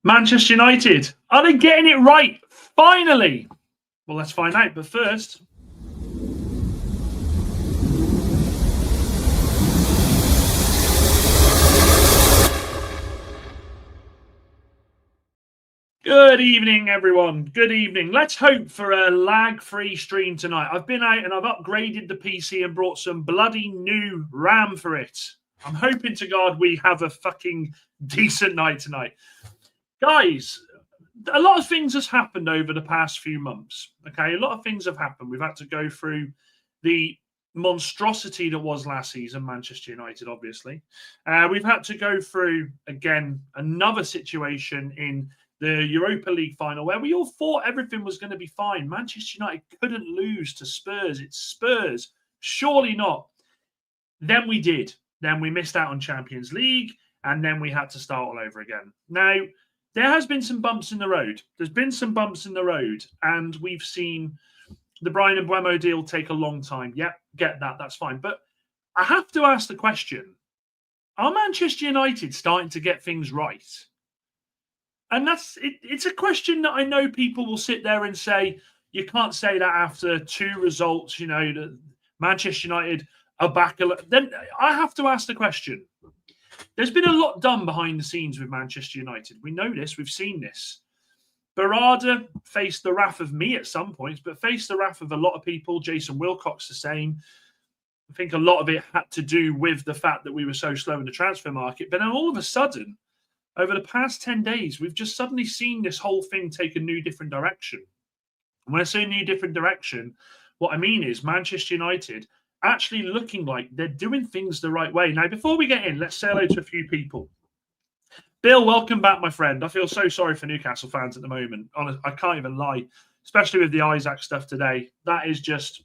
Manchester United, are they getting it right? Finally! Well, let's find out. But first, good evening, everyone. Good evening. Let's hope for a lag-free stream tonight. I've been out and I've upgraded the PC and brought some bloody new RAM for it. I'm hoping to God we have a fucking decent night tonight. Guys, a lot of things has happened over the past few months. Okay, a lot of things have happened. We've had to go through the monstrosity that was last season, Manchester United, obviously. We've had to go through, again, another situation in the Europa League final where we all thought everything was going to be fine. Manchester United couldn't lose to Spurs. It's Spurs. Surely not. Then we did. Then we missed out on Champions League, and then we had to start all over again. Now, there has been some bumps in the road. There's been some bumps in the road, and we've seen the Bryan Mbeumo deal take a long time. Yep, get that. That's fine. But I have to ask the question, are Manchester United starting to get things right? And it's a question that I know people will sit there and say, you can't say that after two results, that Manchester United are back. Then I have to ask the question. There's been a lot done behind the scenes with Manchester United. We know this. We've seen this. Berrada faced the wrath of me at some points, but faced the wrath of a lot of people. Jason Wilcox the same. I think a lot of it had to do with the fact that we were so slow in the transfer market. But then all of a sudden, over the past 10 days, we've just suddenly seen this whole thing take a new, different direction. And when I say new, different direction, what I mean is Manchester United actually looking like they're doing things the right way. Now, before we get in, let's say hello to a few people. Bill, welcome back, my friend. I feel so sorry for Newcastle fans at the moment. Honestly, I can't even lie, especially with the Isaac stuff today. That is just,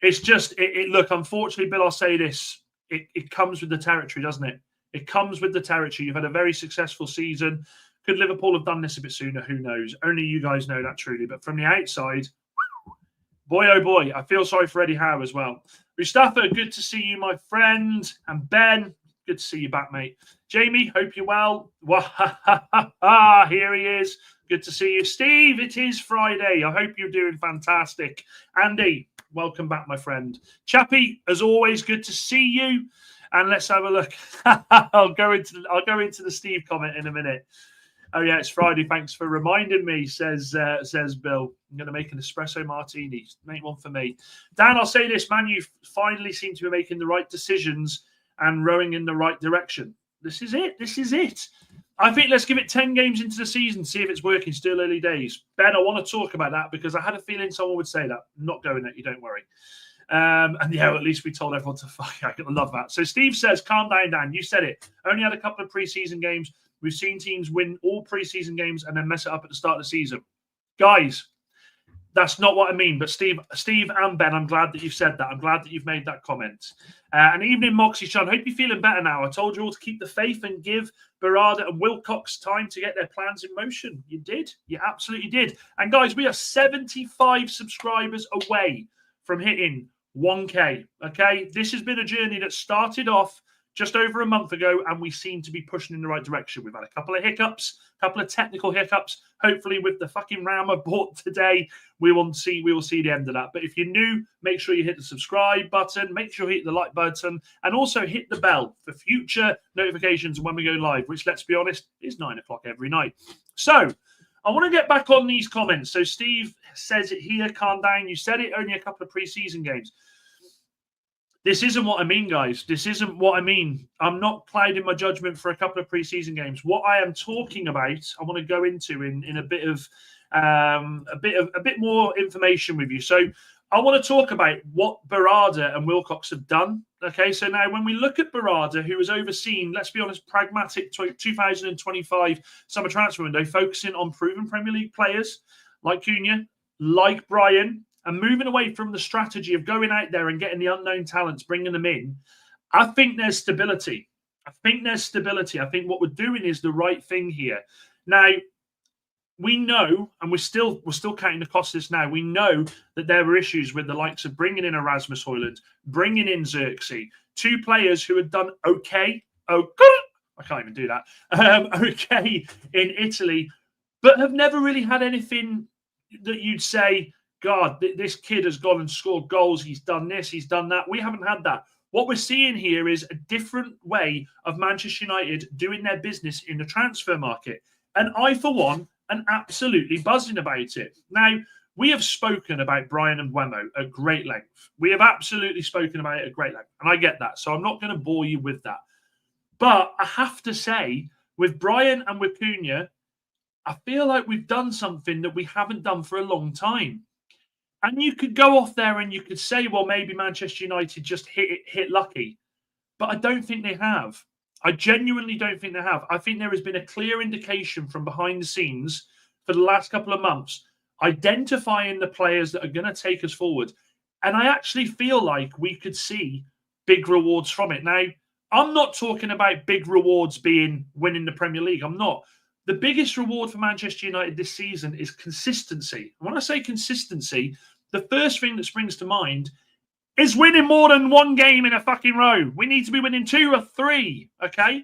look, unfortunately, Bill, I'll say this. It comes with the territory, doesn't it? It comes with the territory. You've had a very successful season. Could Liverpool have done this a bit sooner? Who knows? Only you guys know that truly. But from the outside, boy, oh boy, I feel sorry for Eddie Howe as well. Mustafa, good to see you, my friend. And Ben, good to see you back, mate. Jamie, hope you're well. Here he is. Good to see you. Steve, it is Friday. I hope you're doing fantastic. Andy, welcome back, my friend. Chappie, as always, good to see you. And let's have a look. I'll go into the Steve comment in a minute. Oh yeah, it's Friday. Thanks for reminding me, says Bill. I'm going to make an espresso martini. Make one for me. Dan, I'll say this, man, you finally seem to be making the right decisions and rowing in the right direction. This is it. This is it. I think let's give it 10 games into the season, see if it's working. Still early days. Ben, I want to talk about that because I had a feeling someone would say that. I'm not going at you, don't worry. And yeah, at least we told everyone to fuck. I love that. So Steve says, calm down, Dan. You said it. Only had a couple of preseason games. We've seen teams win all preseason games and then mess it up at the start of the season. Guys, that's not what I mean. But Steve and Ben, I'm glad that you've said that. I'm glad that you've made that comment. And evening, Moxie Sean. Hope you're feeling better now. I told you all to keep the faith and give Berrada and Wilcox time to get their plans in motion. You did. You absolutely did. And guys, we are 75 subscribers away from hitting 1K. Okay, this has been a journey that started off just over a month ago, and we seem to be pushing in the right direction. We've had a couple of hiccups, a couple of technical hiccups. Hopefully, with the fucking RAM I bought today, we will see the end of that. But if you're new, make sure you hit the subscribe button, make sure you hit the like button, and also hit the bell for future notifications when we go live, which, let's be honest, is 9 o'clock every night. So I want to get back on these comments. So Steve says it here, calm down. You said it, only a couple of preseason games. This isn't what I mean, guys. This isn't what I mean. I'm not clouding my judgment for a couple of preseason games. What I am talking about, I want to go into in a bit more information with you. So I want to talk about what Berrada and Wilcox have done. Okay, so now when we look at Berrada, who has overseen, let's be honest, pragmatic 2025 summer transfer window, focusing on proven Premier League players like Cunha, like Bryan, and moving away from the strategy of going out there and getting the unknown talents, bringing them in, I think there's stability. I think what we're doing is the right thing here. Now, we know, and we're still counting the cost of this now, we know that there were issues with the likes of bringing in Erasmus Hojlund, bringing in Zirkzee, two players who had done okay, I can't even do that. Okay, in Italy, but have never really had anything that you'd say, God, this kid has gone and scored goals. He's done this, he's done that. We haven't had that. What we're seeing here is a different way of Manchester United doing their business in the transfer market. And I, for one, am absolutely buzzing about it. Now, we have spoken about Bryan Mbeumo at great length. We have absolutely spoken about it at great length. And I get that. So I'm not going to bore you with that. But I have to say, with Bryan and with Cunha, I feel like we've done something that we haven't done for a long time. And you could go off there and you could say, well, maybe Manchester United just hit lucky. But I don't think they have. I genuinely don't think they have. I think there has been a clear indication from behind the scenes for the last couple of months, identifying the players that are going to take us forward. And I actually feel like we could see big rewards from it. Now, I'm not talking about big rewards being winning the Premier League. I'm not. The biggest reward for Manchester United this season is consistency. And when I say consistency, the first thing that springs to mind is winning more than one game in a fucking row. We need to be winning 2 or 3, okay?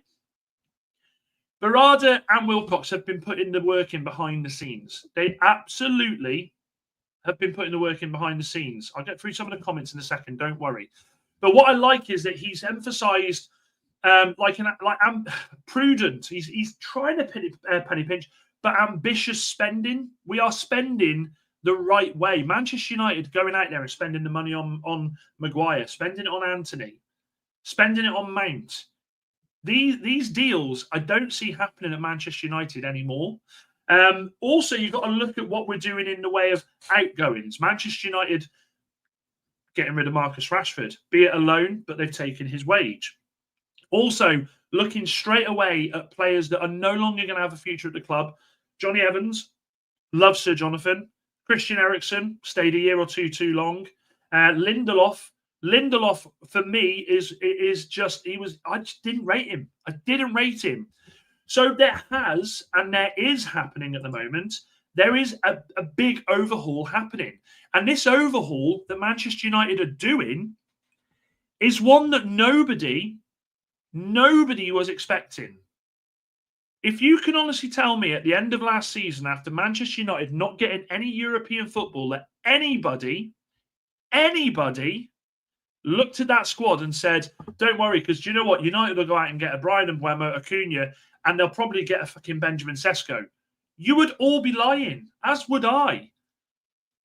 Berrada and Wilcox have been putting the work in behind the scenes. They absolutely have been putting the work in behind the scenes. I'll get through some of the comments in a second, don't worry. But what I like is that he's emphasised prudent. He's trying to penny pinch, but ambitious spending. We are spending the right way. Manchester United going out there and spending the money on Maguire, spending it on Anthony, spending it on Mount. These deals I don't see happening at Manchester United anymore. Also, you've got to look at what we're doing in the way of outgoings. Manchester United getting rid of Marcus Rashford, be it a loan, but they've taken his wage. Also, looking straight away at players that are no longer going to have a future at the club. Johnny Evans, love Sir Jonathan. Christian Eriksen, stayed a year or two too long. Lindelof for me is just, I just didn't rate him. I didn't rate him. So there is happening at the moment. There is a big overhaul happening. And this overhaul that Manchester United are doing is one that nobody was expecting. If you can honestly tell me at the end of last season, after Manchester United not getting any European football, that anybody looked at that squad and said, don't worry, because do you know what? United will go out and get a Bryan Mbeumo, a Cunha, and they'll probably get a fucking Benjamin Cesco. You would all be lying, as would I.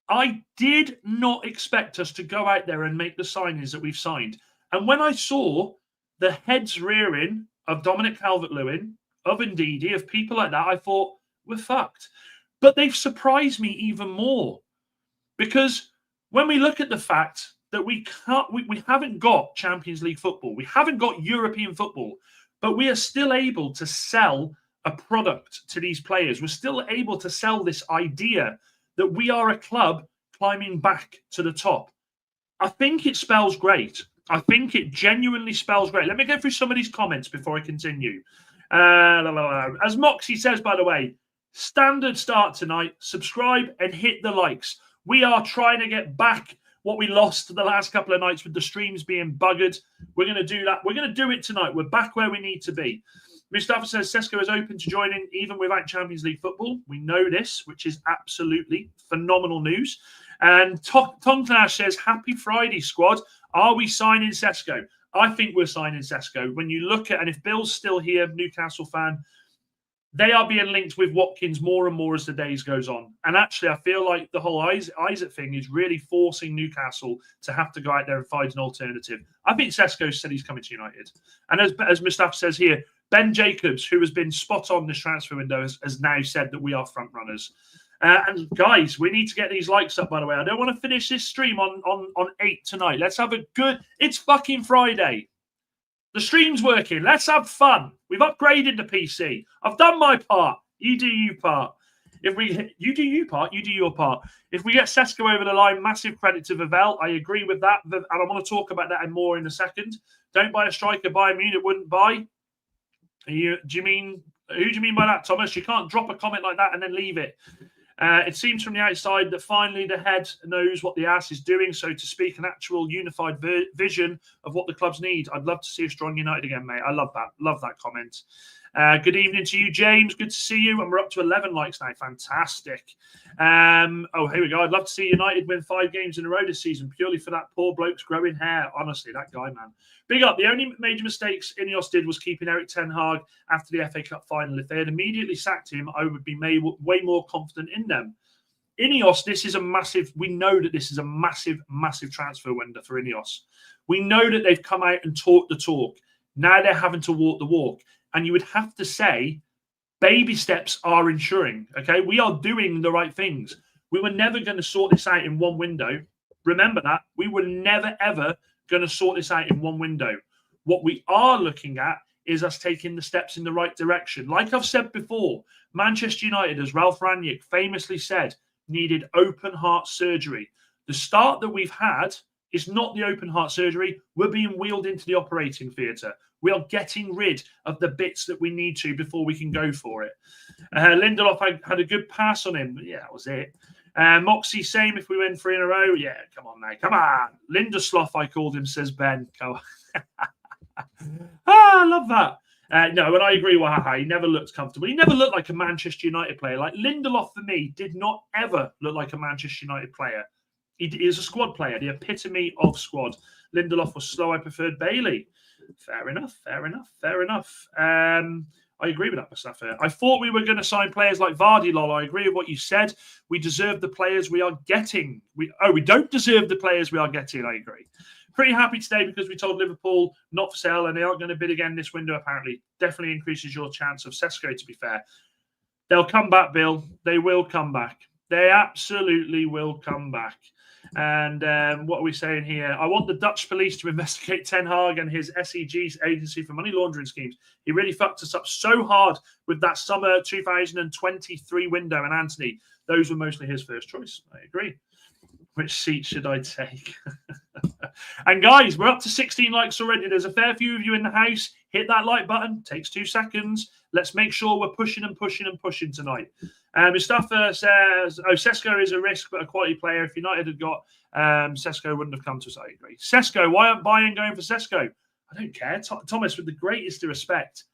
I did not expect us to go out there and make the signings that we've signed. And when I saw the heads rearing of Dominic Calvert-Lewin, of Ndidi, of people like that, I thought, we're fucked. But they've surprised me even more. Because when we look at the fact that we haven't got Champions League football, we haven't got European football, but we are still able to sell a product to these players. We're still able to sell this idea that we are a club climbing back to the top. I think it spells great. I think it genuinely spells great. Let me go through some of these comments before I continue. As Moxie says, by the way, standard start tonight. Subscribe and hit the likes. We are trying to get back what we lost the last couple of nights with the streams being buggered. We're going to do that. We're going to do it tonight. We're back where we need to be. Mustafa says Cesco is open to joining even without Champions League football. We know this, which is absolutely phenomenal news. And Tonklash says, happy Friday, squad. Are we signing Cesco? I think we're signing Cesco. When you look at, and if Bill's still here, Newcastle fan, they are being linked with Watkins more and more as the days goes on. And actually, I feel like the whole Isaac thing is really forcing Newcastle to have to go out there and find an alternative. I think Cesco said he's coming to United. And as Mustafa says here, Ben Jacobs, who has been spot on this transfer window, has now said that we are front runners. And guys, we need to get these likes up, by the way. I don't want to finish this stream on 8 tonight. Let's have a good... It's fucking Friday. The stream's working. Let's have fun. We've upgraded the PC. I've done my part. You do you part. You do you part. You do your part. If we get Cesco over the line, massive credit to Vivell. I agree with that. And I want to talk about that and more in a second. Don't buy a striker Bayern Munich wouldn't buy. Who do you mean by that, Thomas? You can't drop a comment like that and then leave it. It seems from the outside that finally the head knows what the ass is doing, so to speak, an actual unified vision of what the clubs need. I'd love to see a strong United again, mate. I love that. Love that comment. Good evening to you, James. Good to see you. And we're up to 11 likes now. Fantastic. Oh, here we go. I'd love to see United win 5 games in a row this season, purely for that poor bloke's growing hair. Honestly, that guy, man. Big up. The only major mistakes INEOS did was keeping Erik ten Hag after the FA Cup final. If they had immediately sacked him, I would be way more confident in them. INEOS, this is a massive, we know that this is a massive, massive transfer window for INEOS. We know that they've come out and talked the talk. Now they're having to walk the walk. And you would have to say baby steps are ensuring, okay? We are doing the right things. We were never going to sort this out in one window. Remember that. We were never, ever going to sort this out in one window. What we are looking at is us taking the steps in the right direction. Like I've said before, Manchester United, as Ralph Rangnick famously said, needed open heart surgery. The start that we've had is not the open heart surgery. We're being wheeled into the operating theatre. We are getting rid of the bits that we need to before we can go for it. Lindelof had a good pass on him. Yeah, that was it. Moxie, same if we win 3 in a row. Yeah, come on, mate. Come on. Lindelof, I called him, says Ben. I love that. No, and I agree with Haha. He never looked comfortable. He never looked like a Manchester United player. Like Lindelof, for me, did not ever look like a Manchester United player. He is a squad player, the epitome of squad. Lindelof was slow. I preferred Bailey. Fair enough. I agree with that, Mustafa. I thought we were going to sign players like Vardy, lol. I agree with what you said. We deserve the players we are getting. We don't deserve the players we are getting. I agree. Pretty happy today because we told Liverpool not for sale and they aren't going to bid again this window, apparently. Definitely increases your chance of Cesco, to be fair. They'll come back, Bill. They will come back. They absolutely will come back. And what are we saying here? I want the Dutch police to investigate Ten Hag and his SEG agency for money laundering schemes. He really fucked us up so hard with that summer 2023 window. And Anthony, those were mostly his first choice. I agree. Which seat should I take? And guys, we're up to 16 likes already. There's a fair few of you in the house. Hit that like button. Takes 2 seconds. Let's make sure we're pushing and pushing and pushing tonight. Mustafa says, Cesco is a risk, but a quality player. If United had got Cesco, wouldn't have come to us. I agree. Cesco, why aren't Bayern going for Cesco? I don't care. Thomas, with the greatest of respect,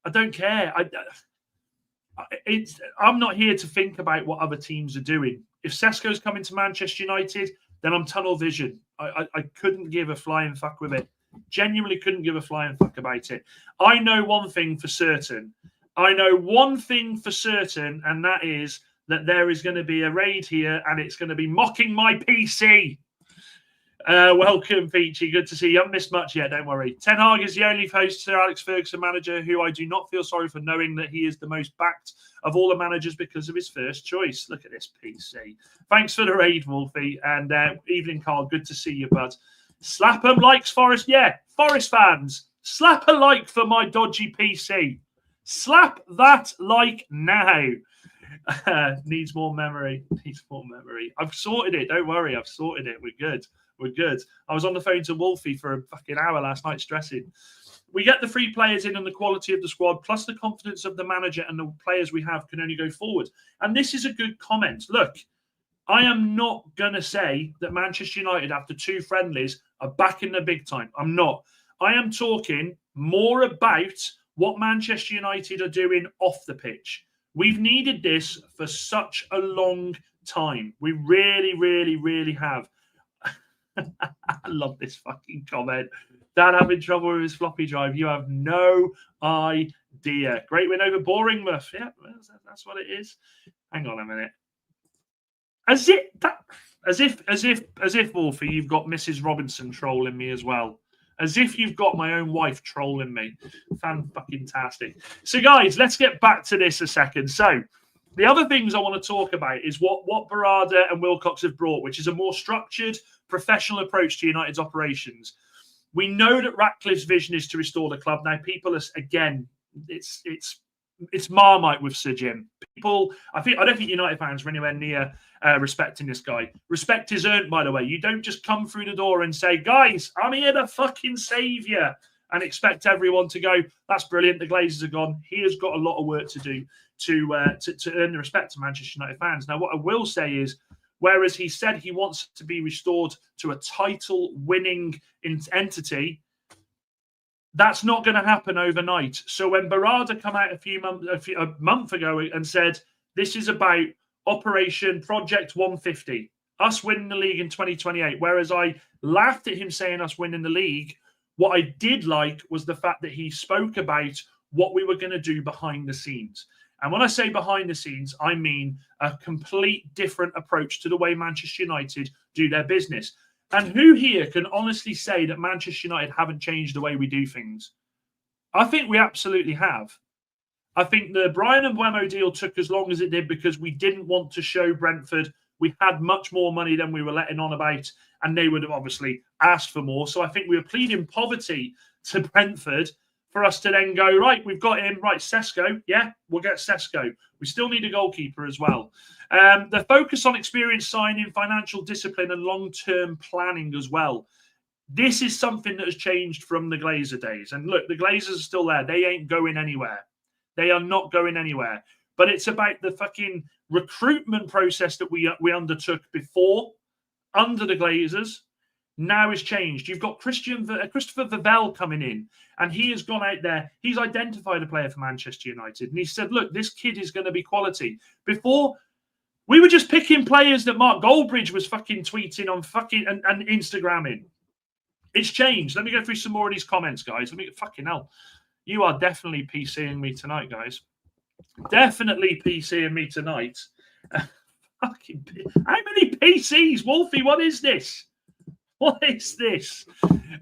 I don't care. I'm not here to think about what other teams are doing. If Cesco's coming to Manchester United, then I'm tunnel vision. I couldn't give a flying fuck with it. Genuinely couldn't give a flying fuck about it. I know one thing for certain. And that is that there is going to be a raid here and it's going to be mocking my PC. Welcome, Peachy. Good to see you. You haven't missed much yet, don't worry. Ten Hag is the only host Sir Alex Ferguson manager who I do not feel sorry for, knowing that he is the most backed of all the managers because of his first choice. Look at this PC. Thanks for the raid, Wolfie. And evening, Carl. Good to see you, bud. Slap 'em likes, Forest. Yeah, Forest fans. Slap a like for my dodgy PC. Slap that like now. Needs more memory. I've sorted it. Don't worry. I've sorted it. We're good. I was on the phone to Wolfie for a fucking hour last night stressing. We get the 3 players in and the quality of the squad, plus the confidence of the manager and the players we have can only go forward. And this is a good comment. Look, I am not going to say that Manchester United, after 2 friendlies, are back in the big time. I'm not. I am talking more about what Manchester United are doing off the pitch. We've needed this for such a long time. We really, really, really have. I love this fucking comment. Dad having trouble with his floppy drive. You have no idea. Great win over Bournemouth. Yeah, that's what it is. Hang on a minute. As if, Wolfie, you've got Mrs. Robinson trolling me as well. As if you've got my own wife trolling me. Fan-fucking-tastic. So, guys, let's get back to this a second. So, the other things I want to talk about is what Berrada and Wilcox have brought, which is a more structured, professional approach to United's operations. We know that Ratcliffe's vision is to restore the club. Now, people are, again, it's Marmite with Sir Jim. I don't think United fans are anywhere near respecting this guy. Respect is earned, by the way. You don't just come through the door and say, guys, I'm here to fucking save you, and expect everyone to go, that's brilliant, the Glazers are gone. He has got a lot of work to do. to earn the respect of Manchester United fans. Now, what I will say is, whereas he said he wants to be restored to a title-winning entity, that's not going to happen overnight. So when Berrada come out a month ago and said, this is about Operation Project 150, us winning the league in 2028, whereas I laughed at him saying us winning the league, what I did like was the fact that he spoke about what we were going to do behind the scenes. And when I say behind the scenes, I mean a complete different approach to the way Manchester United do their business. And who here can honestly say that Manchester United haven't changed the way we do things? I think we absolutely have. I think the Bryan Mbeumo deal took as long as it did because we didn't want to show Brentford we had much more money than we were letting on about, and they would have obviously asked for more. So I think we were pleading poverty to Brentford for us to then go, right, we've got him, right, Cesco, yeah, we'll get Cesco. We still need a goalkeeper as well. The focus on experience signing, financial discipline and long-term planning as well. This is something that has changed from the Glazer days. And look, the Glazers are still there. They ain't going anywhere. They are not going anywhere. But it's about the fucking recruitment process that we undertook before, under the Glazers, now has changed. You've got Christopher Vivell coming in, and he has gone out there. He's identified a player for Manchester United, and he said, look, this kid is going to be quality. Before, we were just picking players that Mark Goldbridge was fucking tweeting on fucking and Instagramming. It's changed. Let me go through some more of these comments, guys. Fucking hell. You are definitely PCing me tonight, guys. Definitely PCing me tonight. Fucking, how many PCs? Wolfie, what is this? What is this?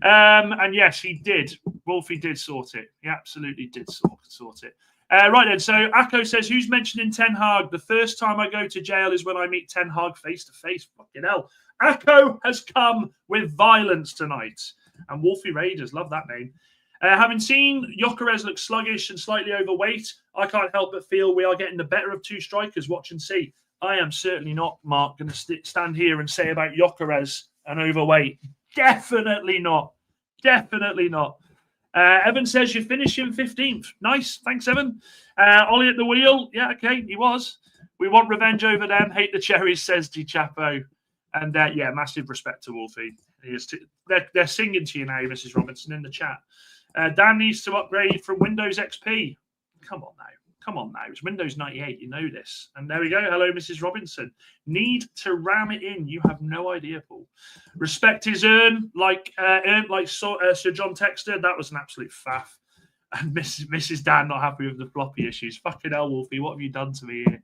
And yes, he did. Wolfie did sort it. He absolutely did sort it. Right then, so Akko says, who's mentioning Ten Hag? The first time I go to jail is when I meet Ten Hag face to face. Fucking hell. Akko has come with violence tonight. And Wolfie Raiders, love that name. Having seen Gyökeres look sluggish and slightly overweight, I can't help but feel we are getting the better of two strikers. Watch and see. I am certainly not, Mark, going to stand here and say about Gyökeres and overweight. Definitely not. Definitely not. Evan says you're finishing 15th. Nice. Thanks, Evan. Ollie at the wheel. Yeah, okay, he was. We want revenge over them. Hate the cherries, says Di Chapo. And yeah, massive respect to Wolfie. They're singing to you now, Mrs. Robinson, in the chat. Dan needs to upgrade from Windows XP. Come on now. Come on now. It's Windows 98. You know this. And there we go. Hello, Mrs. Robinson. Need to ram it in. You have no idea, Paul. Respect is earned like Sir John Texter. That was an absolute faff. And Mrs. Dan not happy with the floppy issues. Fucking hell, Wolfie. What have you done to me here?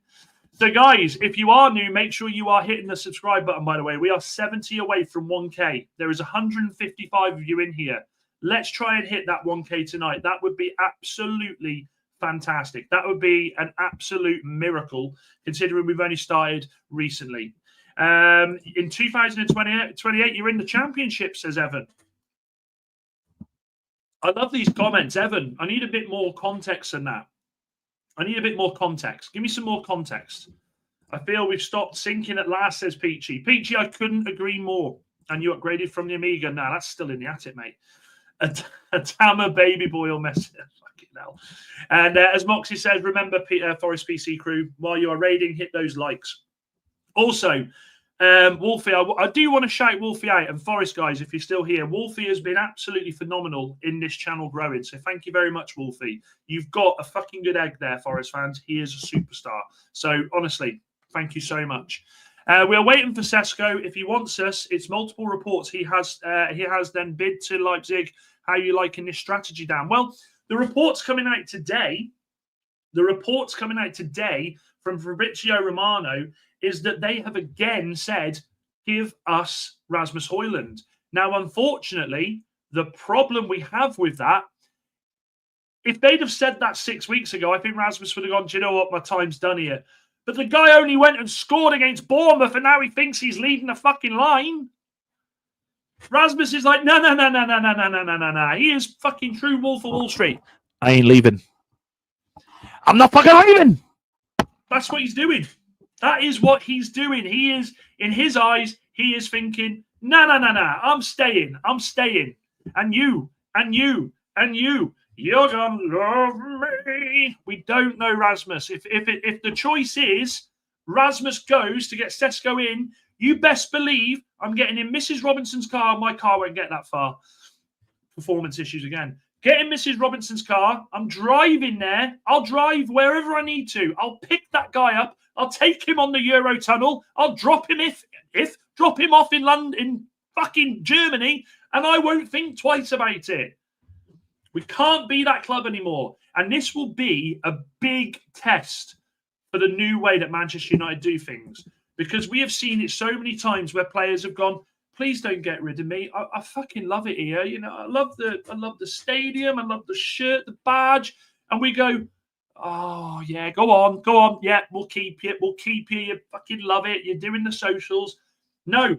So, guys, if you are new, make sure you are hitting the subscribe button, by the way. We are 70 away from 1K. There is 155 of you in here. Let's try and hit that 1K tonight. That would be absolutely fantastic. That would be an absolute miracle, considering we've only started recently. In 2028, you're in the championship, says Evan. I love these comments, Evan. I need a bit more context than that. I need a bit more context. Give me some more context. I feel we've stopped sinking at last, says Peachy. Peachy, I couldn't agree more. And you upgraded from the Amiga. Nah, that's still in the attic, mate. A Tama baby boy message. Fucking hell. And as Moxie says, remember, Forest PC crew, while you are raiding, hit those likes. Also, Wolfie, I do want to shout Wolfie out. And Forest, guys, if you're still here, Wolfie has been absolutely phenomenal in this channel growing. So thank you very much, Wolfie. You've got a fucking good egg there, Forest fans. He is a superstar. So honestly, thank you so much. We're waiting for Cesco. If he wants us, it's multiple reports. He has then bid to Leipzig. How are you liking this strategy, Dan? Well, the reports coming out today from Fabrizio Romano is that they have again said, give us Rasmus Hojlund. Now, unfortunately, the problem we have with that, if they'd have said that 6 weeks ago, I think Rasmus would have gone, do you know what, my time's done here. But the guy only went and scored against Bournemouth, and now he thinks he's leading the fucking line. Rasmus is like, no. He is fucking true Wolf of Wall Street. I ain't leaving. I'm not fucking leaving. That's what he's doing. That is what he's doing. He is, in his eyes, he is thinking, no. I'm staying. And you. You're gonna love me. We don't know Rasmus. If the choice is Rasmus goes to get Cesco in, you best believe I'm getting in Mrs. Robinson's car. My car won't get that far. Performance issues again. Get in Mrs. Robinson's car. I'm driving there. I'll drive wherever I need to. I'll pick that guy up. I'll take him on the Eurotunnel. I'll drop him drop him off in London, in fucking Germany, and I won't think twice about it. We can't be that club anymore. And this will be a big test for the new way that Manchester United do things. Because we have seen it so many times where players have gone, please don't get rid of me. I fucking love it here. You know, I love the stadium. I love the shirt, the badge. And we go, oh, yeah, go on. Yeah, we'll keep you. You fucking love it. You're doing the socials. No,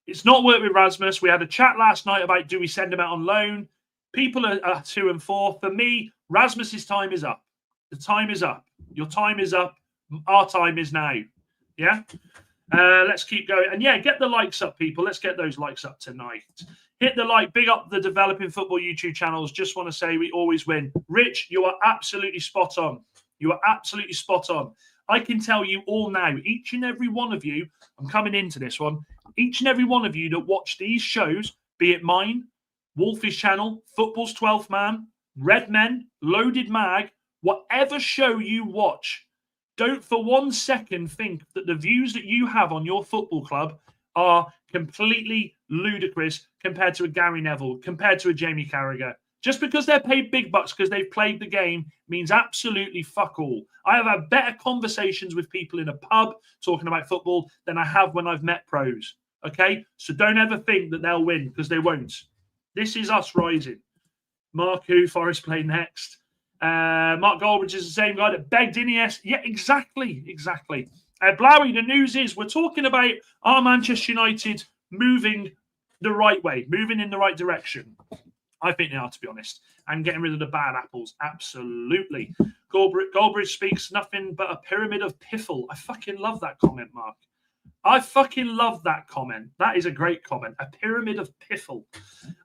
it's not worked with Rasmus. We had a chat last night about do we send him out on loan? People are 2 and 4. For me, Rasmus's time is up. The time is up. Your time is up. Our time is now. Yeah? Let's keep going. And yeah, get the likes up, people. Let's get those likes up tonight. Hit the like. Big up the Developing Football YouTube channels. Just want to say we always win. Rich, you are absolutely spot on. You are absolutely spot on. I can tell you all now, each and every one of you, I'm coming into this one, each and every one of you that watch these shows, be it mine, Wolfie's channel, Football's 12th Man, Red Men, Loaded Mag, whatever show you watch, don't for 1 second think that the views that you have on your football club are completely ludicrous compared to a Gary Neville, compared to a Jamie Carragher. Just because they're paid big bucks because they've played the game means absolutely fuck all. I have had better conversations with people in a pub talking about football than I have when I've met pros. Okay? So don't ever think that they'll win because they won't. This is us rising. Mark, who Forest play next? Mark Goldbridge is the same guy that begged INEOS. Yeah, exactly. Blowy, the news is we're talking about our Manchester United moving the right way, moving in the right direction. I think they are, to be honest, and getting rid of the bad apples. Absolutely. Goldbridge speaks nothing but a pyramid of piffle. I fucking love that comment, Mark. I fucking love that comment. That is a great comment. A pyramid of piffle.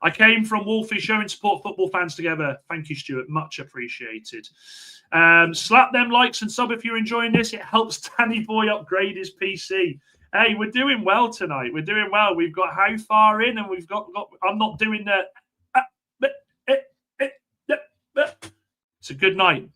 I came from Wolfie showing support football fans together. Thank you, Stuart. Much appreciated. Slap them likes and sub if you're enjoying this. It helps Danny Boy upgrade his PC. Hey, we're doing well tonight. We're doing well. We've got how far in, and we've got I'm not doing the... It's a good night.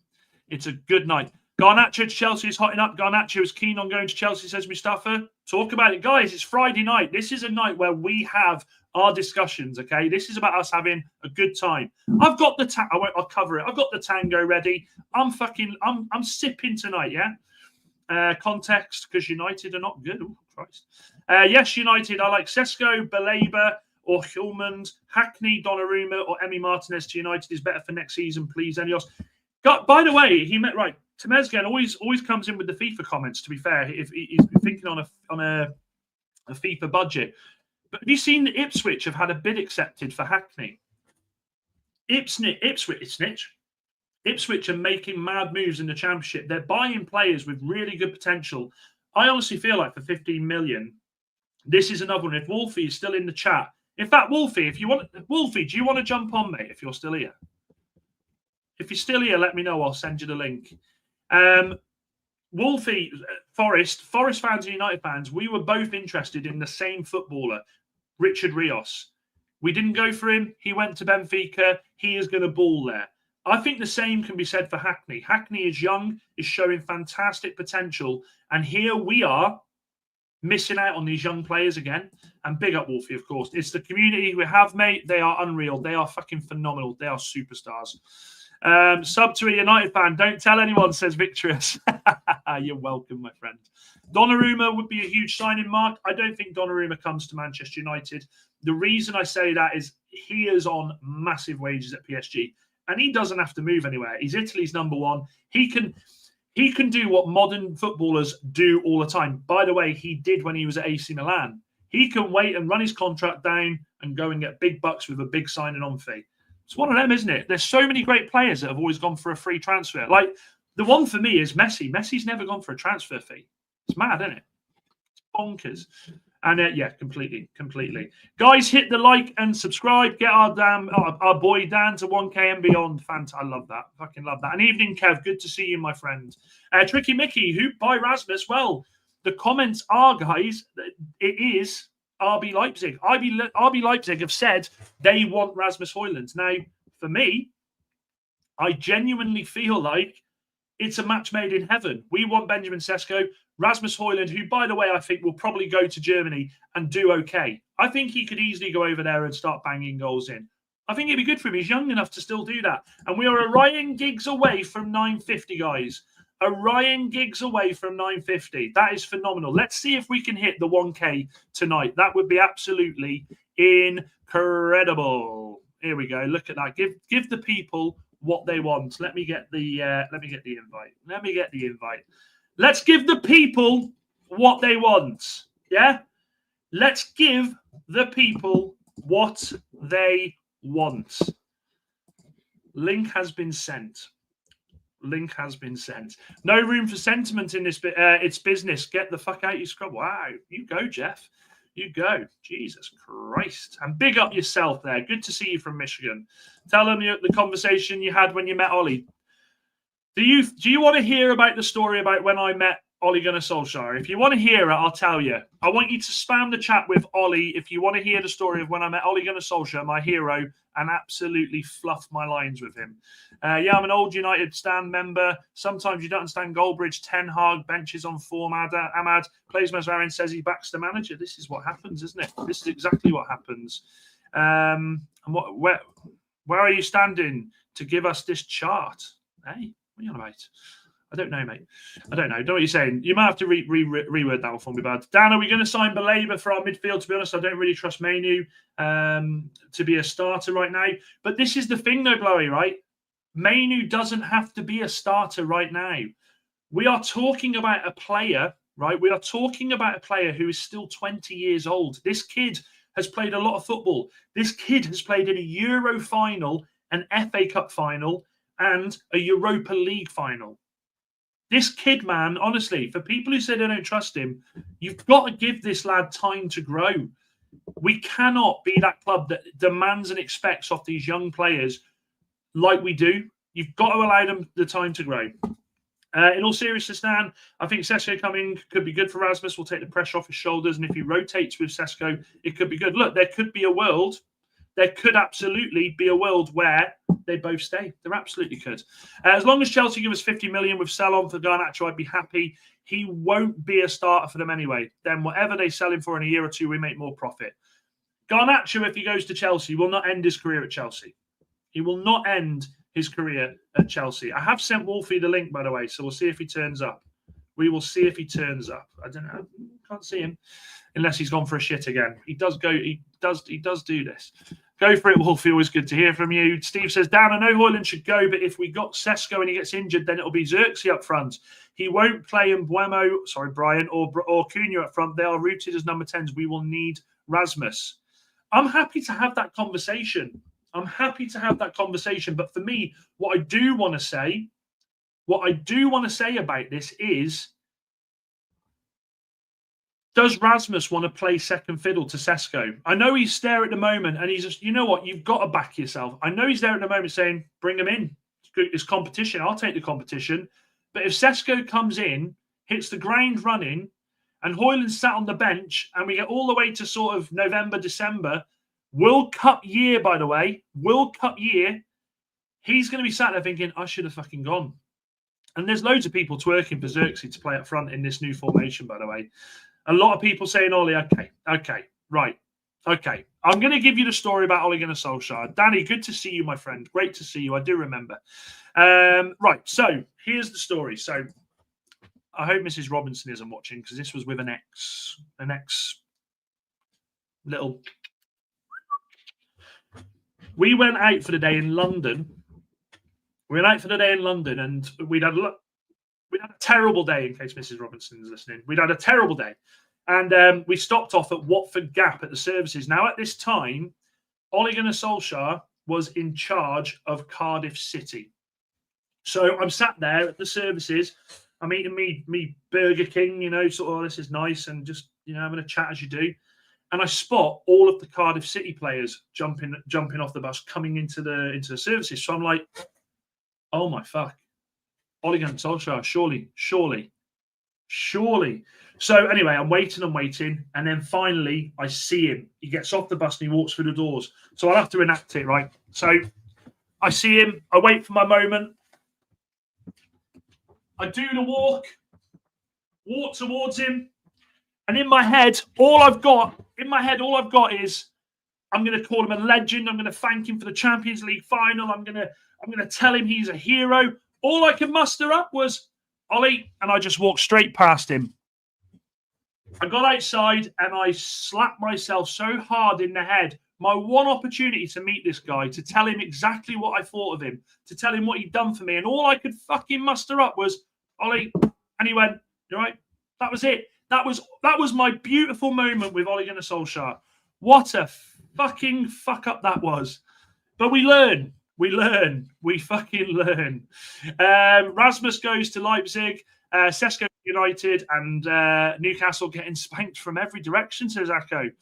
It's a good night. Garnacho to Chelsea is hotting up. Garnacho is keen on going to Chelsea, says Mustafa. Talk about it. Guys, it's Friday night. This is a night where we have our discussions, okay? This is about us having a good time. I've got the I'll cover it. I've got the tango ready. I'm sipping tonight, yeah? Context, because United are not good. Oh, Christ. Yes, United. I like Cesco, Baleba, or Hojlund, Hackney, Donnarumma, or Emi Martinez to United is better for next season, please, INEOS. By the way, he met right. Temezgen always comes in with the FIFA comments. To be fair, if he's thinking on a FIFA budget, but have you seen that Ipswich have had a bid accepted for Hackney? Ipswich are making mad moves in the Championship. They're buying players with really good potential. I honestly feel like for 15 million, this is another one. If Wolfie is still in the chat, in fact, Wolfie, do you want to jump on, mate? If you're still here. If you're still here, let me know. I'll send you the link. Wolfie, Forest fans and United fans, we were both interested in the same footballer, Richard Rios. We didn't go for him. He went to Benfica. He is going to ball there. I think the same can be said for Hackney. Hackney is young, is showing fantastic potential. And here we are missing out on these young players again. And big up Wolfie, of course. It's the community we have, mate. They are unreal. They are fucking phenomenal. They are superstars. Sub to a United fan. Don't tell anyone, says Victorious. You're welcome, my friend. Donnarumma would be a huge signing, Mark. I don't think Donnarumma comes to Manchester United. The reason I say that is he is on massive wages at PSG, and he doesn't have to move anywhere. He's Italy's number one. He can do what modern footballers do all the time. By the way, he did when he was at AC Milan. He can wait and run his contract down and go and get big bucks with a big signing on fee. It's one of them, isn't it? There's so many great players that have always gone for a free transfer. Like, the one for me is Messi. Messi's never gone for a transfer fee. It's mad, isn't it? It's bonkers. And yeah, completely. Guys, hit the like and subscribe. Get our boy Dan to 1K and beyond. I love that. Fucking love that. And evening, Kev. Good to see you, my friend. Tricky Mickey, who by Rasmus? Well, the comments are, guys, it is RB Leipzig. RB Leipzig have said they want Rasmus Hojlund. Now, for me, I genuinely feel like it's a match made in heaven. We want Benjamin Cesco. Rasmus Hojlund, who, by the way, I think will probably go to Germany and do okay. I think he could easily go over there and start banging goals in. I think it'd be good for him. He's young enough to still do that. And we are a Ryan Giggs away from 950, guys. A Ryan Giggs away from 950. That is phenomenal. Let's see if we can hit the 1K tonight. That would be absolutely incredible. Here we go. Look at that. Give the people what they want. Let me get the invite. Let's give the people what they want. Yeah? Let's give the people what they want. Link has been sent. No room for sentiment in this bit. It's business. Get the fuck out, you scrub. Wow. You go, Jeff. You go. Jesus Christ. And big up yourself there. Good to see you from Michigan. Tell them the conversation you had when you met Ollie. Do you want to hear about the story about when I met Ollie Gunnar Solskjaer? If you want to hear it, I'll tell you. I want you to spam the chat with Ollie if you want to hear the story of when I met Ollie Gunnar Solskjaer, my hero, and absolutely fluff my lines with him. Yeah, I'm an old United stand member. Sometimes you don't understand Goldbridge, Ten Hag, benches on form. Ahmad plays Mazraoui, says he backs the manager. This is what happens, isn't it? This is exactly what happens. And where are you standing to give us this chart? Hey, what are you on about? I don't know, mate. I don't know. Don't know what you're saying. You might have to reword that one for me, bud. Dan, are we going to sign Berrada for our midfield? To be honest, I don't really trust Manu to be a starter right now. But this is the thing, though, Blowy, right? Manu doesn't have to be a starter right now. We are talking about a player, right? We are talking about a player who is still 20 years old. This kid has played a lot of football. This kid has played in a Euro final, an FA Cup final, and a Europa League final. This kid, man, honestly, for people who say they don't trust him, you've got to give this lad time to grow. We cannot be that club that demands and expects off these young players like we do. You've got to allow them the time to grow. In all seriousness, Dan, I think Cesco coming could be good for Rasmus. We'll take the pressure off his shoulders. And if he rotates with Cesco, it could be good. Look, there could be a world. There could absolutely be a world where they both stay. There absolutely could. As long as Chelsea give us 50 million with sell-on for Garnacho, I'd be happy. He won't be a starter for them anyway. Then whatever they sell him for in a year or two, we make more profit. Garnacho, if he goes to Chelsea, will not end his career at Chelsea. He will not end his career at Chelsea. I have sent Wolfie the link, by the way, so we'll see if he turns up. We will see if he turns up. I don't know. Can't see him unless he's gone for a shit again. He does go. He does do this. Go for it, Wolfie. Always good to hear from you. Steve says, Dan, I know Hojlund should go, but if we got Cesco and he gets injured, then it'll be Zirkzee up front. He won't play Mbeumo, Bryan, or Cunha up front. They are rooted as number 10s. We will need Rasmus. I'm happy to have that conversation. But for me, what I do want to say about this is, does Rasmus want to play second fiddle to Cesco? I know he's there at the moment, and he's just, you know what, you've got to back yourself. I know he's there at the moment saying, bring him in. It's competition. I'll take the competition. But if Cesco comes in, hits the ground running, and Hojlund sat on the bench, and we get all the way to sort of November, December, World Cup year, by the way, World Cup year, he's going to be sat there thinking, I should have fucking gone. And there's loads of people twerking for Zirkzee to play up front in this new formation, by the way. A lot of people saying, Ollie, okay, right. Okay, I'm going to give you the story about Ollie Gunnar Solskjaer. Danny, good to see you, my friend. Great to see you. I do remember. Right, so here's the story. So I hope Mrs. Robinson isn't watching because this was with an ex little... We went out for the day in London. And we'd had a terrible day, in case Mrs. Robinson is listening. We'd had a terrible day. And we stopped off at Watford Gap at the services. Now, at this time, Ollie Gunnar Solskjaer was in charge of Cardiff City. So I'm sat there at the services. I'm eating me Burger King, you know, sort of, this is nice, and just having a chat as you do. And I spot all of the Cardiff City players jumping off the bus, coming into the services. So I'm like, oh my fuck. Ollie Gunnar Solskjaer, surely. So anyway, I'm waiting. And then finally I see him. He gets off the bus and he walks through the doors. So I'll have to enact it, right? So I see him. I wait for my moment. I do the walk towards him. And in my head, all I've got is I'm going to call him a legend. I'm going to thank him for the Champions League final. I'm going to tell him he's a hero. All I could muster up was Ollie, and I just walked straight past him. I got outside and I slapped myself so hard in the head. My one opportunity to meet this guy, to tell him exactly what I thought of him, to tell him what he'd done for me, and all I could fucking muster up was Ollie, and he went, "You all right?" That was it. That was my beautiful moment with Ollie Gunnar Solskjaer. What a fucking fuck up that was. But we learn. We fucking learn. Rasmus goes to Leipzig. Cesco United, and Newcastle getting spanked from every direction, says Akko.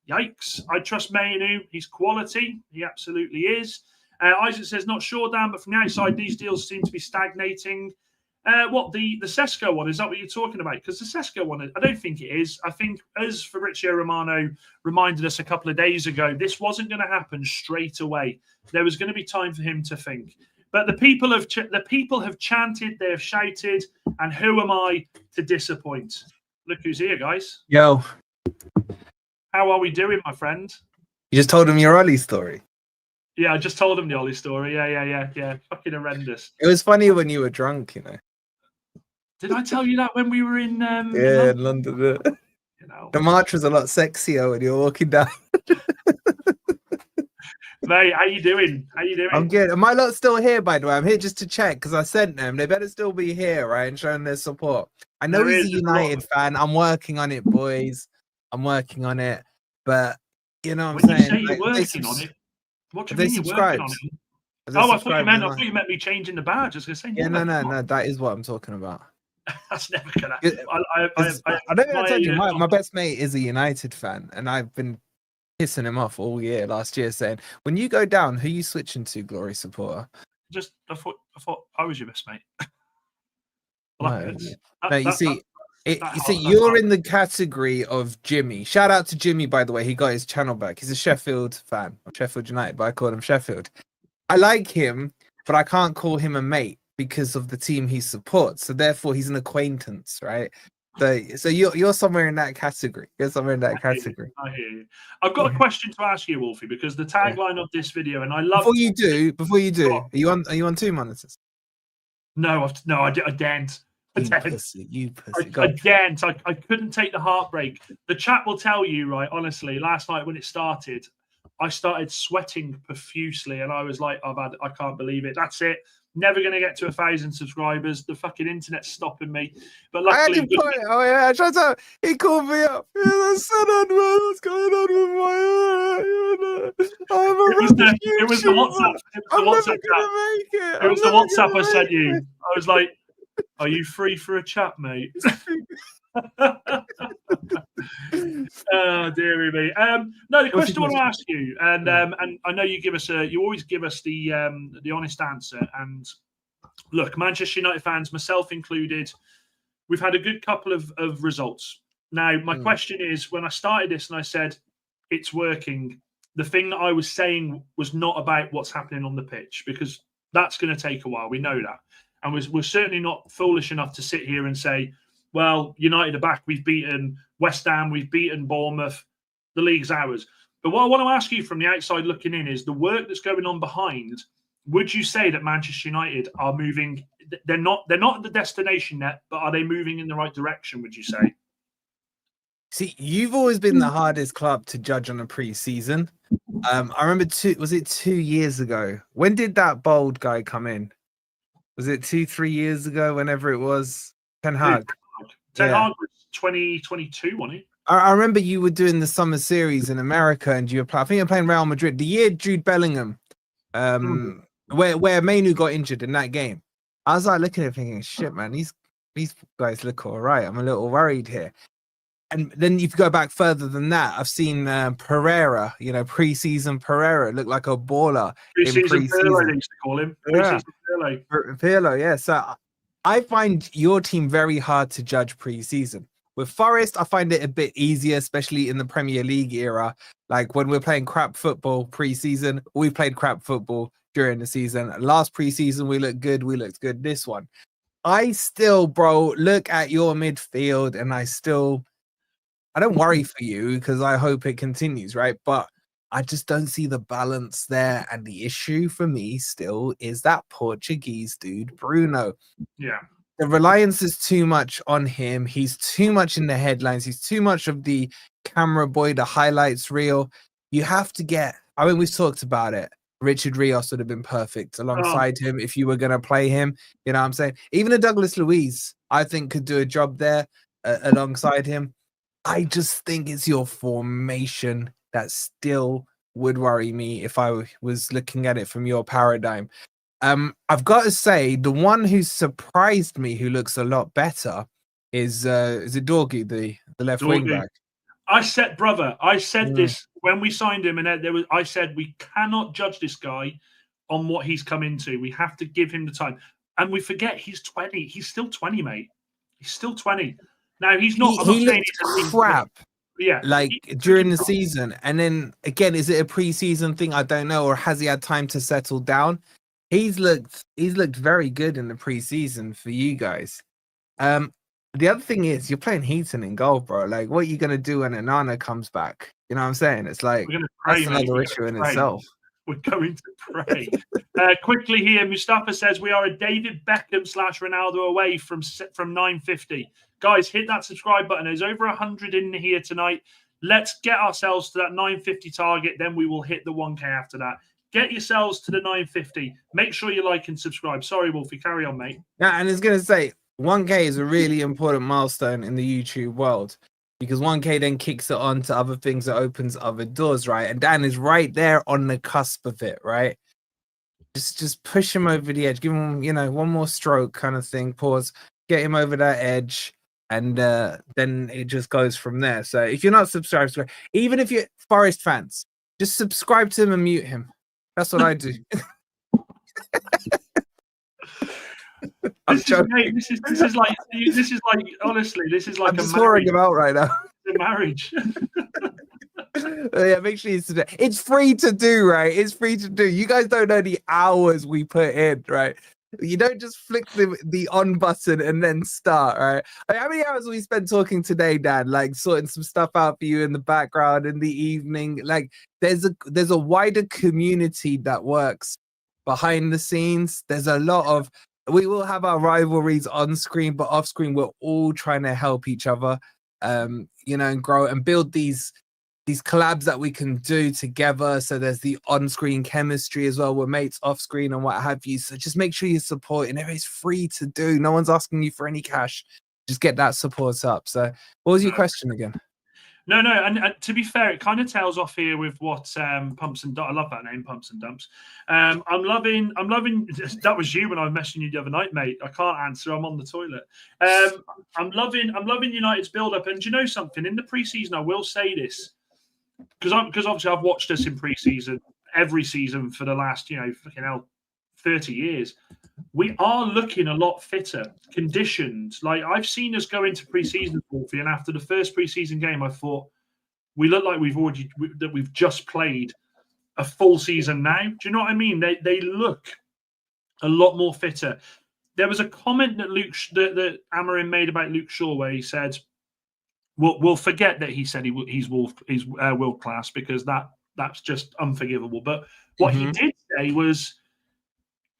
Yikes. I trust Mainu. He's quality. He absolutely is. Isaac says, not sure, Dan, but from the outside, these deals seem to be stagnating. What, the Cesco one? Is that what you're talking about? Because the Cesco one, I don't think it is. I think, as Fabrizio Romano reminded us a couple of days ago, this wasn't going to happen straight away. There was going to be time for him to think. But the people have chanted, they have shouted, and who am I to disappoint? Look who's here, guys. Yo. How are we doing, my friend? You just told him your Ollie story. Yeah, I just told him the Ollie story. Yeah. Fucking horrendous. It was funny when you were drunk, you know. Did I tell you that when we were in in London? You know, the march was a lot sexier when you were walking down. Mate, how you doing? I'm good. Am I lot still here, by the way? I'm here just to check because I sent them. They better still be here, right, and showing their support. I know he's a United fan. I'm working on it, boys. I'm working on it. But, you know what I'm saying? When you say you're working on it, what do you mean you're working on it? I thought you meant me changing the badge. I was going to say, yeah, no. That is what I'm talking about. That's never going to happen. I don't think I told you, my best mate is a United fan, and I've been pissing him off all year last year saying, when you go down, who are you switching to, Glory supporter? I thought I was your best mate. You're in the category of Jimmy. Shout out to Jimmy, by the way. He got his channel back. He's a Sheffield fan of Sheffield United, but I call him Sheffield. I like him, but I can't call him a mate because of the team he supports. So therefore, he's an acquaintance, right? So you're somewhere in that category. I hear you. I've got a question to ask you, Wolfie, because the tagline of this video, and I love. Before you do, are you on two monitors? No, I didn't. You pussy. I didn't. I couldn't take the heartbreak. The chat will tell you, right? Honestly, last night when it started, I started sweating profusely, and I was like, I can't believe it. That's it. Never going to get to 1,000 subscribers. The fucking internet's stopping me. But luckily, I tried to. He called me up. I said, what's going on with my? It was the WhatsApp. It was the WhatsApp I sent you. I was like, "Are you free for a chat, mate?" Oh, dearie me. No, the question I want to ask you, and I know you always give us the honest answer. And look, Manchester United fans, myself included, we've had a good couple of results. Now, my question is, when I started this and I said it's working, the thing that I was saying was not about what's happening on the pitch, because that's going to take a while. We know that. And we're certainly not foolish enough to sit here and say, well, United are back. We've beaten West Ham. We've beaten Bournemouth. The league's ours. But what I want to ask you from the outside looking in is the work that's going on behind. Would you say that Manchester United are moving? They're not at the destination yet, but are they moving in the right direction, would you say? See, you've always been the hardest club to judge on a pre-season. I remember 2 years ago? When did that bold guy come in? Was it 2-3 years ago, whenever it was? Ten Hag. Ten Hag was 2022, wasn't he? I remember you were doing the summer series in America, and I think you were playing Real Madrid. The year Jude Bellingham, where Mainu got injured in that game. I was like looking at it thinking, shit, man, these guys look all right. I'm a little worried here. And then if you go back further than that, I've seen Pereira, pre-season Pereira look like a baller in Pre-season Pirlo, pre-season. they used to call him. Yeah. Pre-season Pirlo. Pirlo, yeah. So I find your team very hard to judge pre-season. With Forest, I find it a bit easier, especially in the Premier League era. Like when we're playing crap football pre-season, we played crap football during the season. Last pre-season, we looked good. This one, I still, bro, look at your midfield, and I don't worry for you because I hope it continues, right? But I just don't see the balance there. And the issue for me still is that Portuguese dude, Bruno. Yeah. The reliance is too much on him. He's too much in the headlines. He's too much of the camera boy, the highlights reel. You have to get, we've talked about it. Richard Rios would have been perfect alongside him if you were going to play him. You know what I'm saying? Even a Douglas Luiz, I think, could do a job there alongside him. I just think it's your formation that still would worry me if I was looking at it from your paradigm. I've got to say, the one who surprised me, who looks a lot better, is it Dorgy, the left wing back? I said this when we signed him, and I said we cannot judge this guy on what he's come into. We have to give him the time, and we forget he's 20. He's still 20, mate. He's still 20. Now he's not. He looked crap. Yeah, like during the season, and then again, is it a pre-season thing? I don't know, or has he had time to settle down? He's looked very good in the pre-season for you guys. The other thing is you're playing Heaton in goal, bro. Like, what are you gonna do when Anana comes back? You know what I'm saying? It's like that's another issue in itself. We're going to pray. Quickly here, Mustafa says we are a David Beckham / Ronaldo away from 950. Guys, hit that subscribe button. There's over 100 in here tonight. Let's get ourselves to that 950 target. Then we will hit the 1K after that. Get yourselves to the 950. Make sure you like and subscribe. Sorry, Wolfie. Carry on, mate. Yeah, and it's going to say 1K is a really important milestone in the YouTube world because 1K then kicks it on to other things that opens other doors, right? And Dan is right there on the cusp of it, right? Just push him over the edge. Give him, one more stroke kind of thing. Pause. Get him over that edge. And then it just goes from there. So if you're not subscribed, even if you're Forest fans, just subscribe to him and mute him. That's what I do. This is like honestly, this is like I'm swearing him out right now. A marriage. Yeah, make sure it's free to do, right? It's free to do. You guys don't know the hours we put in, right? You don't just flick the on button and then start, right? How many hours have we spent talking today, Dan? Like sorting some stuff out for you in the background in the evening. Like there's a wider community that works behind the scenes. There's a lot of, we will have our rivalries on screen, but off screen we're all trying to help each other, and grow and build these collabs that we can do together. So there's the on-screen chemistry as well. We're mates off-screen and what have you. So just make sure you support, and it's free to do. No one's asking you for any cash. Just get that support up. So what was your question again? No. And to be fair, it kind of tails off here with what Pumps and Dumps. I love that name, Pumps and Dumps. I'm loving. That was you when I was messaging you the other night, mate. I can't answer. I'm on the toilet. I'm loving United's build-up. And do you know something? In the preseason, I will say this. Because obviously I've watched us in pre-season every season for the last 30 years. We are looking a lot fitter, conditioned. Like I've seen us go into pre-season, Wolfie, and after the first pre-season game, I thought we look like we've just played a full season now. Do you know what I mean? They look a lot more fitter. There was a comment that that Amorim made about Luke Shaw where he said, We'll forget that he said he's world class because that's just unforgivable. But what he did say was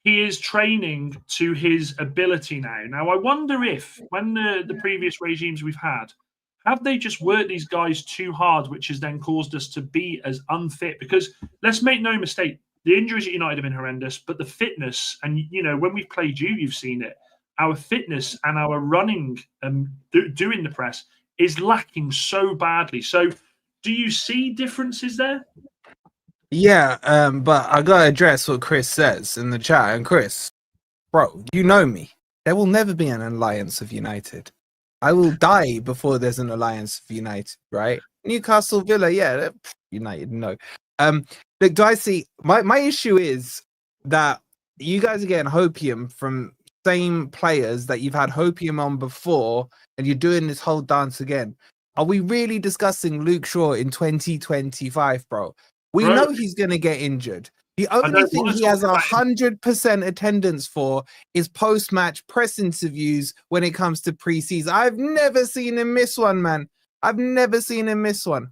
he is training to his ability now. Now, I wonder if when the previous regimes we've had, have they just worked these guys too hard, which has then caused us to be as unfit? Because let's make no mistake, the injuries at United have been horrendous, but the fitness, and when we've played you've seen it, our fitness and our running and doing the press is lacking so badly. So do you see differences there? Yeah, but I gotta address what Chris says in the chat. And Chris, bro, you know me. There will never be an alliance of United. I will die before there's an alliance for United, right? Newcastle, Villa, yeah, United, no. Look, do I see my issue is that you guys are getting hopium from same players that you've had hopium on before, and you're doing this whole dance again. Are we really discussing Luke Shaw in 2025, bro? We know he's gonna get injured. The only thing he has 100% attendance for is post-match press interviews when it comes to pre-season. I've never seen him miss one, man. I've never seen him miss one.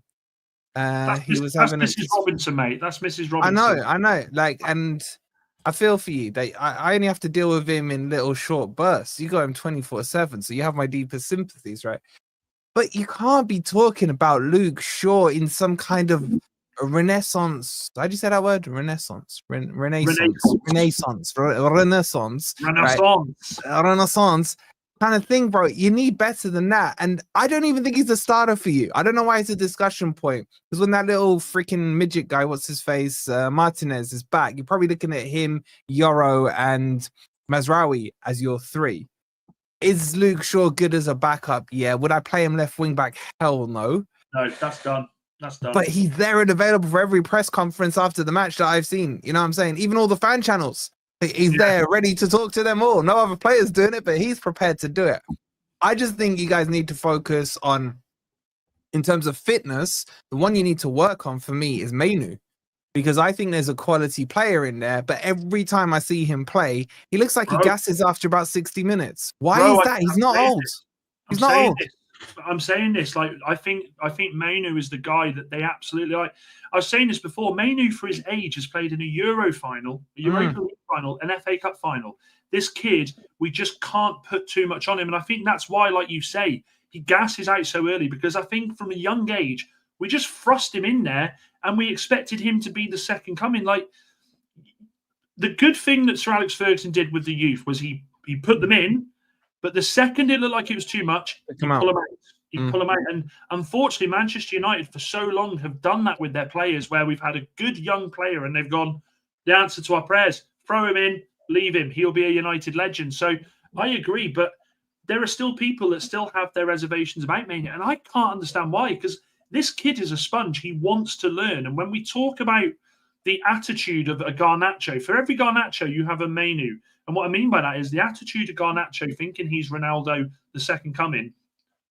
That's Mrs. Robinson, mate. That's Mrs. Robinson. I know. Like, and I feel for you. I only have to deal with him in little short bursts. You got him 24/7, so you have my deepest sympathies, right? But you can't be talking about Luke Shaw in some kind of renaissance. How do you say that word? Renaissance. Renaissance kind of thing, bro. You need better than that. And I don't even think he's a starter for you. I don't know why it's a discussion point. Because when that little freaking midget guy, what's his face, Martinez is back, you're probably looking at him, Yoro, and Mazraoui as your three. Is Luke Shaw good as a backup? Yeah. Would I play him left wing back? Hell no. No, that's done. That's done. But he's there and available for every press conference after the match that I've seen. You know what I'm saying? Even all the fan channels. He's there ready to talk to them all. No other players doing it, but he's prepared to do it. I just think you guys need to focus on, in terms of fitness, the one you need to work on for me is Mainu. Because I think there's a quality player in there, but every time I see him play, he looks like he gasses after about 60 minutes. Why is that? He's not old. He's not old. I'm saying this, like, I think Mainu is the guy that they absolutely like. I was saying this before. Mainu, for his age, has played in a Euro final, a Europa League final, an FA Cup final. This kid, we just can't put too much on him. And I think that's why, like you say, he gasses out so early, because I think from a young age, we just thrust him in there and we expected him to be the second coming. Like, the good thing that Sir Alex Ferguson did with the youth was he put them in, but the second it looked like it was too much, he'd pull them out. He'd pull them out. And unfortunately, Manchester United for so long have done that with their players, where we've had a good young player and they've gone, the answer to our prayers, throw him in, leave him. He'll be a United legend. So I agree, but there are still people that still have their reservations about Mainu. And I can't understand why, because this kid is a sponge. He wants to learn. And when we talk about the attitude of a Garnacho, for every Garnacho, you have a Mainu. And what I mean by that is the attitude of Garnacho, thinking he's Ronaldo, the second coming.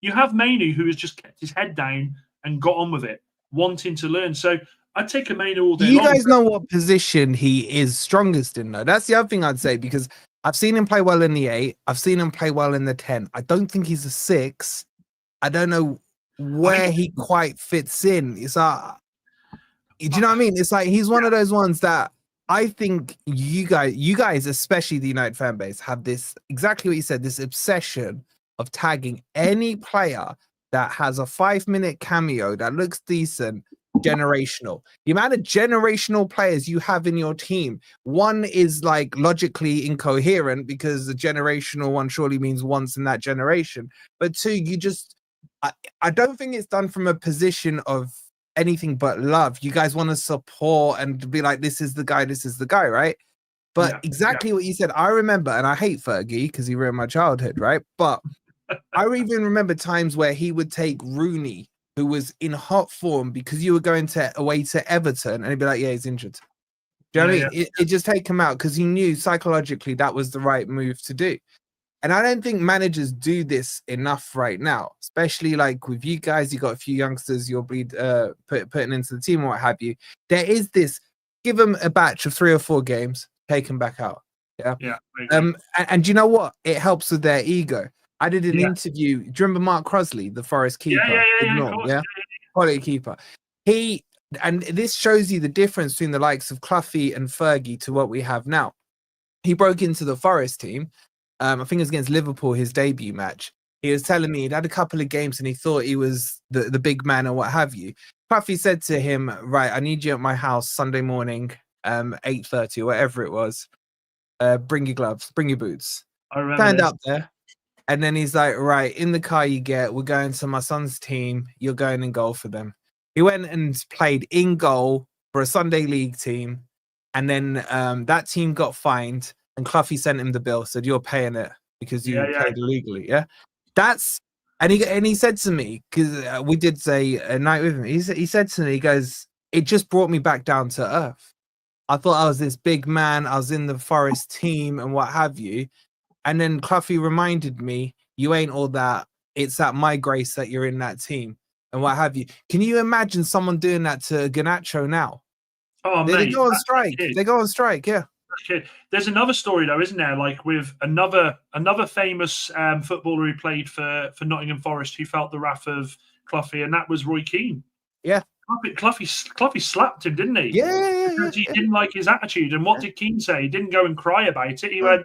You have Mainu, who has just kept his head down and got on with it, wanting to learn. So I'd take a Mainu all day long. You guys know what position he is strongest in, though? That's the other thing I'd say, because I've seen him play well in the 8. I've seen him play well in the 10. I don't think he's a 6. I don't know where he quite fits in. It's do you know what I mean? It's like he's one of those ones that I think you guys, especially the United fan base, have this, exactly what you said, this obsession of tagging any player that has a 5-minute cameo that looks decent, generational. The amount of generational players you have in your team, one is like logically incoherent because the generational one surely means once in that generation. But two, you just, I don't think it's done from a position of anything but love. You guys want to support and be like, this is the guy, right? But exactly what you said, I remember, and I hate Fergie because he ruined my childhood, right? But I even remember times where he would take Rooney, who was in hot form, because you were going away to Everton, and he'd be like, yeah, he's injured. Do you know what I mean? It just take him out because he knew psychologically that was the right move to do. And I don't think managers do this enough right now, especially like with you guys. You got a few youngsters you'll be putting into the team or what have you. There is this, give them a batch of 3 or 4 games, take them back out. Yeah. And you know what? It helps with their ego. I did an interview. Do you remember Mark Crosley, the Forest keeper? Quality keeper. And this shows you the difference between the likes of Cloughie and Fergie to what we have now. He broke into the Forest team. I think it was against Liverpool, his debut match. He was telling me he'd had a couple of games and he thought he was the big man or what have you. Cloughie said to him, right, I need you at my house Sunday morning, 8:30 or whatever it was. Bring your gloves, bring your boots. Stand up there. And then he's like, right, in the car you get, we're going to my son's team. You're going in goal for them. He went and played in goal for a Sunday league team. And then that team got fined. And Cloughie sent him the bill, said, you're paying it because you played illegally. Yeah. That's And he said to me, because we did say a night with him, he said to me, he goes, it just brought me back down to earth. I thought I was this big man. I was in the Forest team and what have you. And then Cloughie reminded me, you ain't all that. It's at my grace that you're in that team and what have you. Can you imagine someone doing that to Garnacho now? Oh, They mate, go on strike. They go on strike, yeah. There's another story though, isn't there? Like with another famous footballer who played for Nottingham Forest who felt the wrath of Cloughie, and that was Roy Keane. Yeah, Cloughie slapped him, didn't he? Yeah. Because he didn't like his attitude. And what did Keane say? He didn't go and cry about it. He went,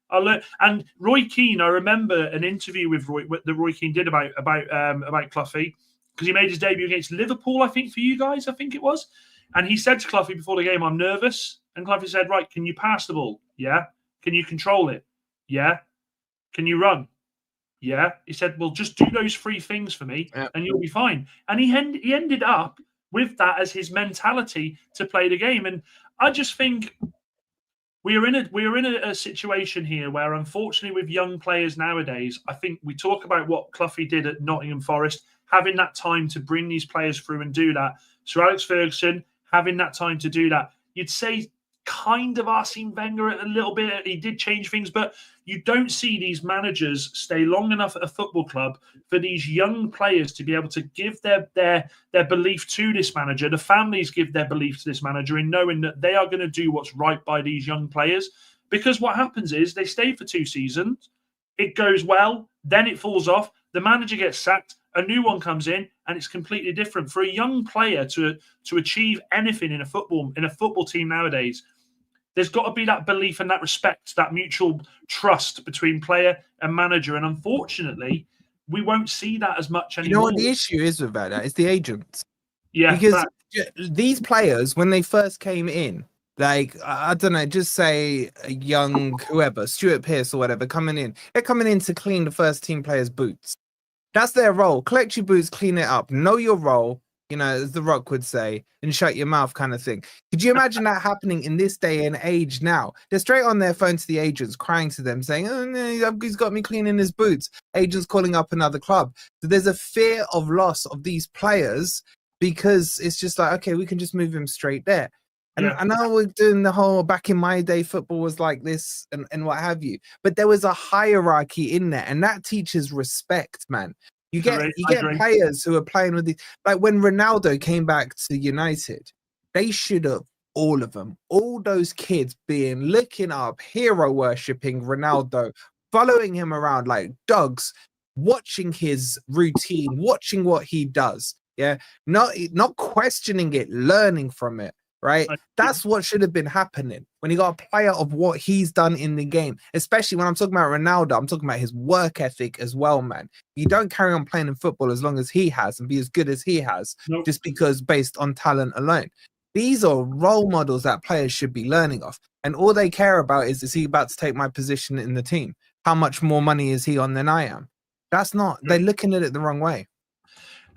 "I learned." And Roy Keane, I remember an interview with Roy Keane did about Cloughie, because he made his debut against Liverpool, I think, for you guys, I think it was. And he said to Cloughie before the game, "I'm nervous." And Cloughie said, "Right, can you pass the ball? Yeah. Can you control it? Yeah. Can you run? Yeah." He said, "Well, just do those 3 things for me, and you'll be fine." And he ended up with that as his mentality to play the game. And I just think we are in a situation here where, unfortunately, with young players nowadays, I think we talk about what Cloughie did at Nottingham Forest, having that time to bring these players through and do that. Sir Alex Ferguson having that time to do that. You'd say kind of Arsene Wenger a little bit. He did change things, but you don't see these managers stay long enough at a football club for these young players to be able to give their belief to this manager. The families give their belief to this manager in knowing that they are going to do what's right by these young players. Because what happens is they stay for 2 seasons, it goes well, then it falls off, the manager gets sacked, a new one comes in, and it's completely different. For a young player to achieve anything in a football team nowadays, there's got to be that belief and that respect, that mutual trust between player and manager. And unfortunately, we won't see that as much anymore. You know what the issue is with that? It's the agents. Yeah. Because these players, when they first came in, like, I don't know, just say a young whoever, Stuart Pearce or whatever, coming in. They're coming in to clean the first team players' boots. That's their role. Collect your boots, clean it up. Know your role, you know, as The Rock would say, and shut your mouth kind of thing. Could you imagine that happening in this day and age now? They're straight on their phone to the agents, crying to them, saying, "Oh, no, he's got me cleaning his boots." Agents calling up another club. So there's a fear of loss of these players because it's just like, okay, we can just move him straight there. And I know we're doing the whole back in my day, football was like this and what have you. But there was a hierarchy in there, and that teaches respect, man. You get players who are playing with these, like when Ronaldo came back to United, they should have, all of them, all those kids being looking up, hero worshipping Ronaldo, following him around like dogs, watching his routine, watching what he does. Yeah, not questioning it, learning from it. Right, that's what should have been happening when you got a player of what he's done in the game. Especially when I'm talking about Ronaldo, I'm talking about his work ethic as well, man. You don't carry on playing in football as long as he has and be as good as he has, just because based on talent alone. These are role models that players should be learning off, and all they care about is he about to take my position in the team? How much more money is he on than I am? That's not. They're looking at it the wrong way.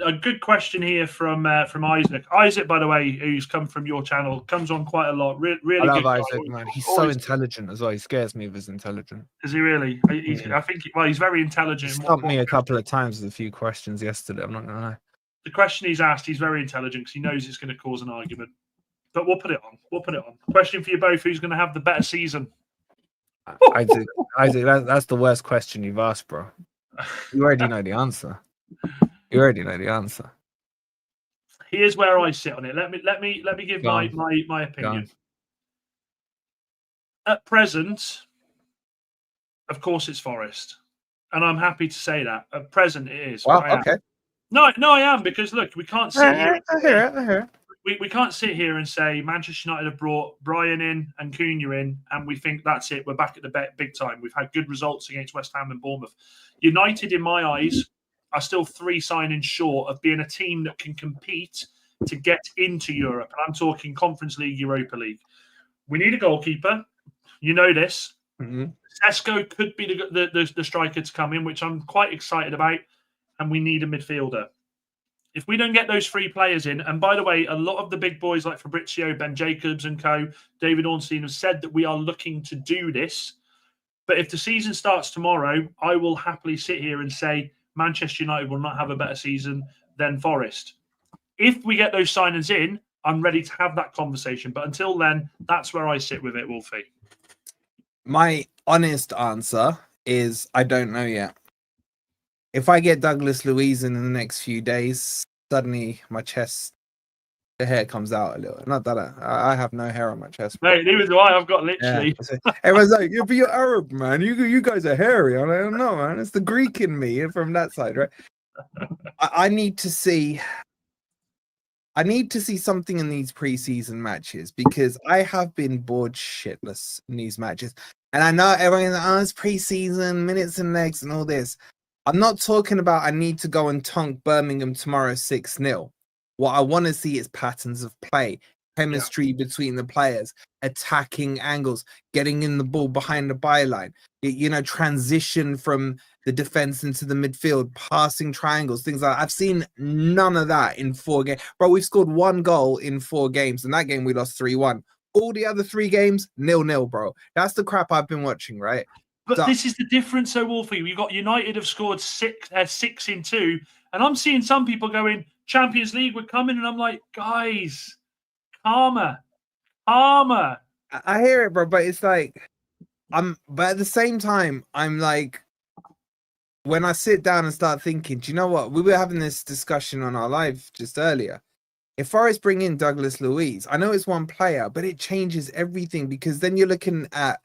A good question here from Isaac. Isaac, by the way, who's come from your channel, comes on quite a lot. Really I love good Isaac, man. He's so intelligent as well. He scares me if he's intelligent. Is he really? I think. Well, he's very intelligent. He stumped me a couple of times with a few questions yesterday. I'm not gonna lie. The question he's asked, he's very intelligent because he knows it's going to cause an argument. But we'll put it on. Question for you both: who's going to have the better season? Isaac, that's the worst question you've asked, bro. You already know the answer. Here's where I sit on it. Let me give my opinion. At present, of course, it's Forest, and I'm happy to say that. At present, it is. Well, okay. No, I am, because look, we can't sit here. I hear it. We can't sit here and say Manchester United have brought Bryan in and Cunha in, and we think that's it. We're back at the big time. We've had good results against West Ham and Bournemouth. United, in my eyes, are still 3 signings short of being a team that can compete to get into Europe. And I'm talking Conference League, Europa League. We need a goalkeeper. You know this. Mm-hmm. Cesco could be the striker to come in, which I'm quite excited about. And we need a midfielder. If we don't get those 3 players in, and by the way, a lot of the big boys like Fabrizio, Ben Jacobs and co, David Ornstein have said that we are looking to do this. But if the season starts tomorrow, I will happily sit here and say Manchester United will not have a better season than Forest. If we get those signings in, I'm ready to have that conversation. But until then, that's where I sit with it, Wolfie. My honest answer is I don't know yet. If I get Douglas Luiz in the next few days, suddenly my chest, the hair comes out a little. Not that I have no hair on my chest. Mate, neither do I. I've got literally. Yeah. Everyone's like, "Yeah, but you're Arab, man. You guys are hairy." I'm like, "No, man. It's the Greek in me from that side, right?" I need to see. I need to see something in these preseason matches because I have been bored shitless in these matches. And I know everyone's like, "Oh, it's preseason, minutes and legs and all this." I'm not talking about I need to go and tonk Birmingham tomorrow 6-0. What I want to see is patterns of play, chemistry between the players, attacking angles, getting in the ball behind the byline, transition from the defense into the midfield, passing triangles, things like that. I've seen none of that in 4 games. Bro, we've scored 1 goal in 4 games. In that game, we lost 3-1. All the other 3 games, 0-0, bro. That's the crap I've been watching, right? But this is the difference, though, Wolfie. We've got United have scored 6 in 2, and I'm seeing some people going, Champions League, we're coming, and I'm like, guys, calmer. I hear it, bro, but it's like, but at the same time, I'm like, when I sit down and start thinking, do you know what? We were having this discussion on our live just earlier. If Forest bring in Douglas Luiz, I know it's one player, but it changes everything because then you're looking at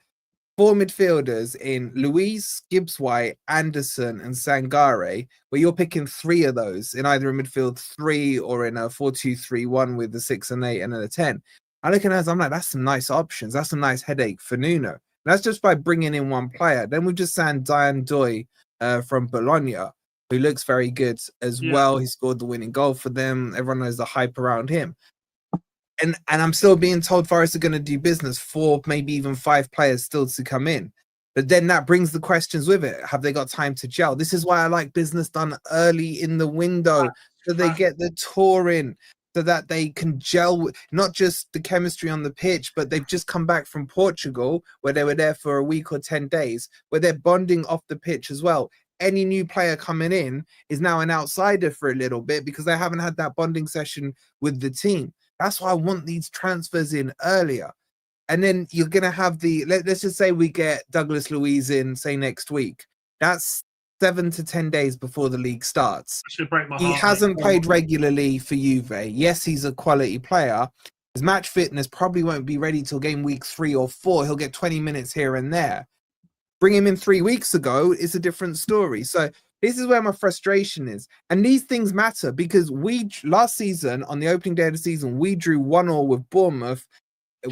4 midfielders in Luiz, Gibbs-White, Anderson, and Sangare, where you're picking 3 of those in either a midfield 3 or in a 4-2-3-1 with the 6 and 8 and then a 10. I look at it, I'm like, that's some nice options. That's a nice headache for Nuno. That's just by bringing in one player. Then we just signed Diane Doy from Bologna, who looks very good as well. He scored the winning goal for them. Everyone knows the hype around him. And I'm still being told Forest are going to do business, 4, maybe even 5 players still to come in. But then that brings the questions with it. Have they got time to gel? This is why I like business done early in the window, so they get the tour in, so that they can gel with not just the chemistry on the pitch, but they've just come back from Portugal, where they were there for a week or 10 days, where they're bonding off the pitch as well. Any new player coming in is now an outsider for a little bit because they haven't had that bonding session with the team. That's why I want these transfers in earlier. And then you're going to have let's just say we get Douglas Luiz in, say, next week. That's 7 to 10 days before the league starts. He hasn't played regularly for Juve. Yes, he's a quality player. His match fitness probably won't be ready till game week 3 or 4. He'll get 20 minutes here and there. Bring him in 3 weeks ago, it's a different story. So this is where my frustration is. And these things matter because last season, on the opening day of the season, we drew 1-1 with Bournemouth,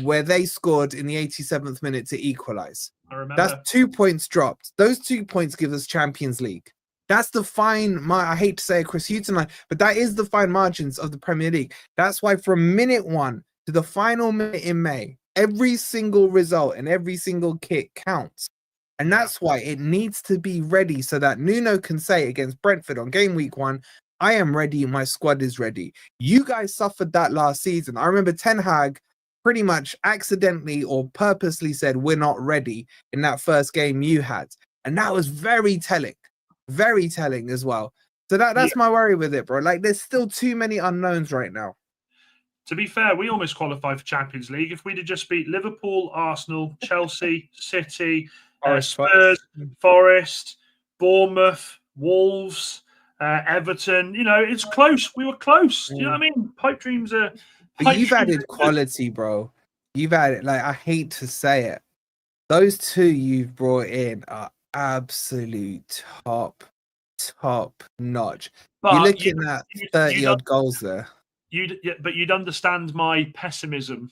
where they scored in the 87th minute to equalize. I remember. That's 2 points dropped. Those 2 points give us Champions League. That's the fine, I hate to say it, Chris Hughton, but that is the fine margins of the Premier League. That's why from minute 1 to the final minute in May, every single result and every single kick counts. And that's why it needs to be ready so that Nuno can say against Brentford on game week 1, I am ready, my squad is ready. You guys suffered that last season. I remember Ten Hag pretty much accidentally or purposely said, we're not ready in that first game you had. And that was very telling as well. So that's my worry with it, bro. Like, there's still too many unknowns right now. To be fair, we almost qualified for Champions League. If we'd have just beat Liverpool, Arsenal, Chelsea, City, Spurs, Forest, Bournemouth, Wolves, Everton, it's close. We were close. Do you know what I mean? Pipe dreams are... But you've added quality, bro. You've added, I hate to say it, those 2 you've brought in are absolute top notch. But you're looking at 30-odd goals there. But you'd understand my pessimism.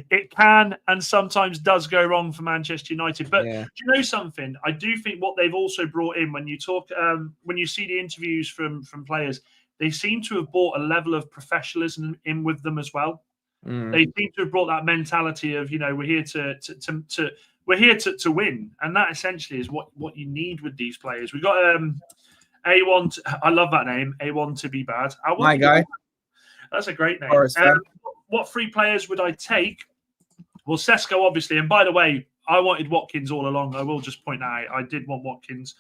It can and sometimes does go wrong for Manchester United. But do you know something? I do think what they've also brought in, when you talk, when you see the interviews from players, they seem to have brought a level of professionalism in with them as well. They seem to have brought that mentality of, we're here to win, and that essentially is what you need with these players. We've got A1. I love that name, A1 to be bad. My guy. That's a great name. What 3 players would I take? Well, Cesco, obviously. And by the way, I wanted Watkins all along. I will just point out, I did want Watkins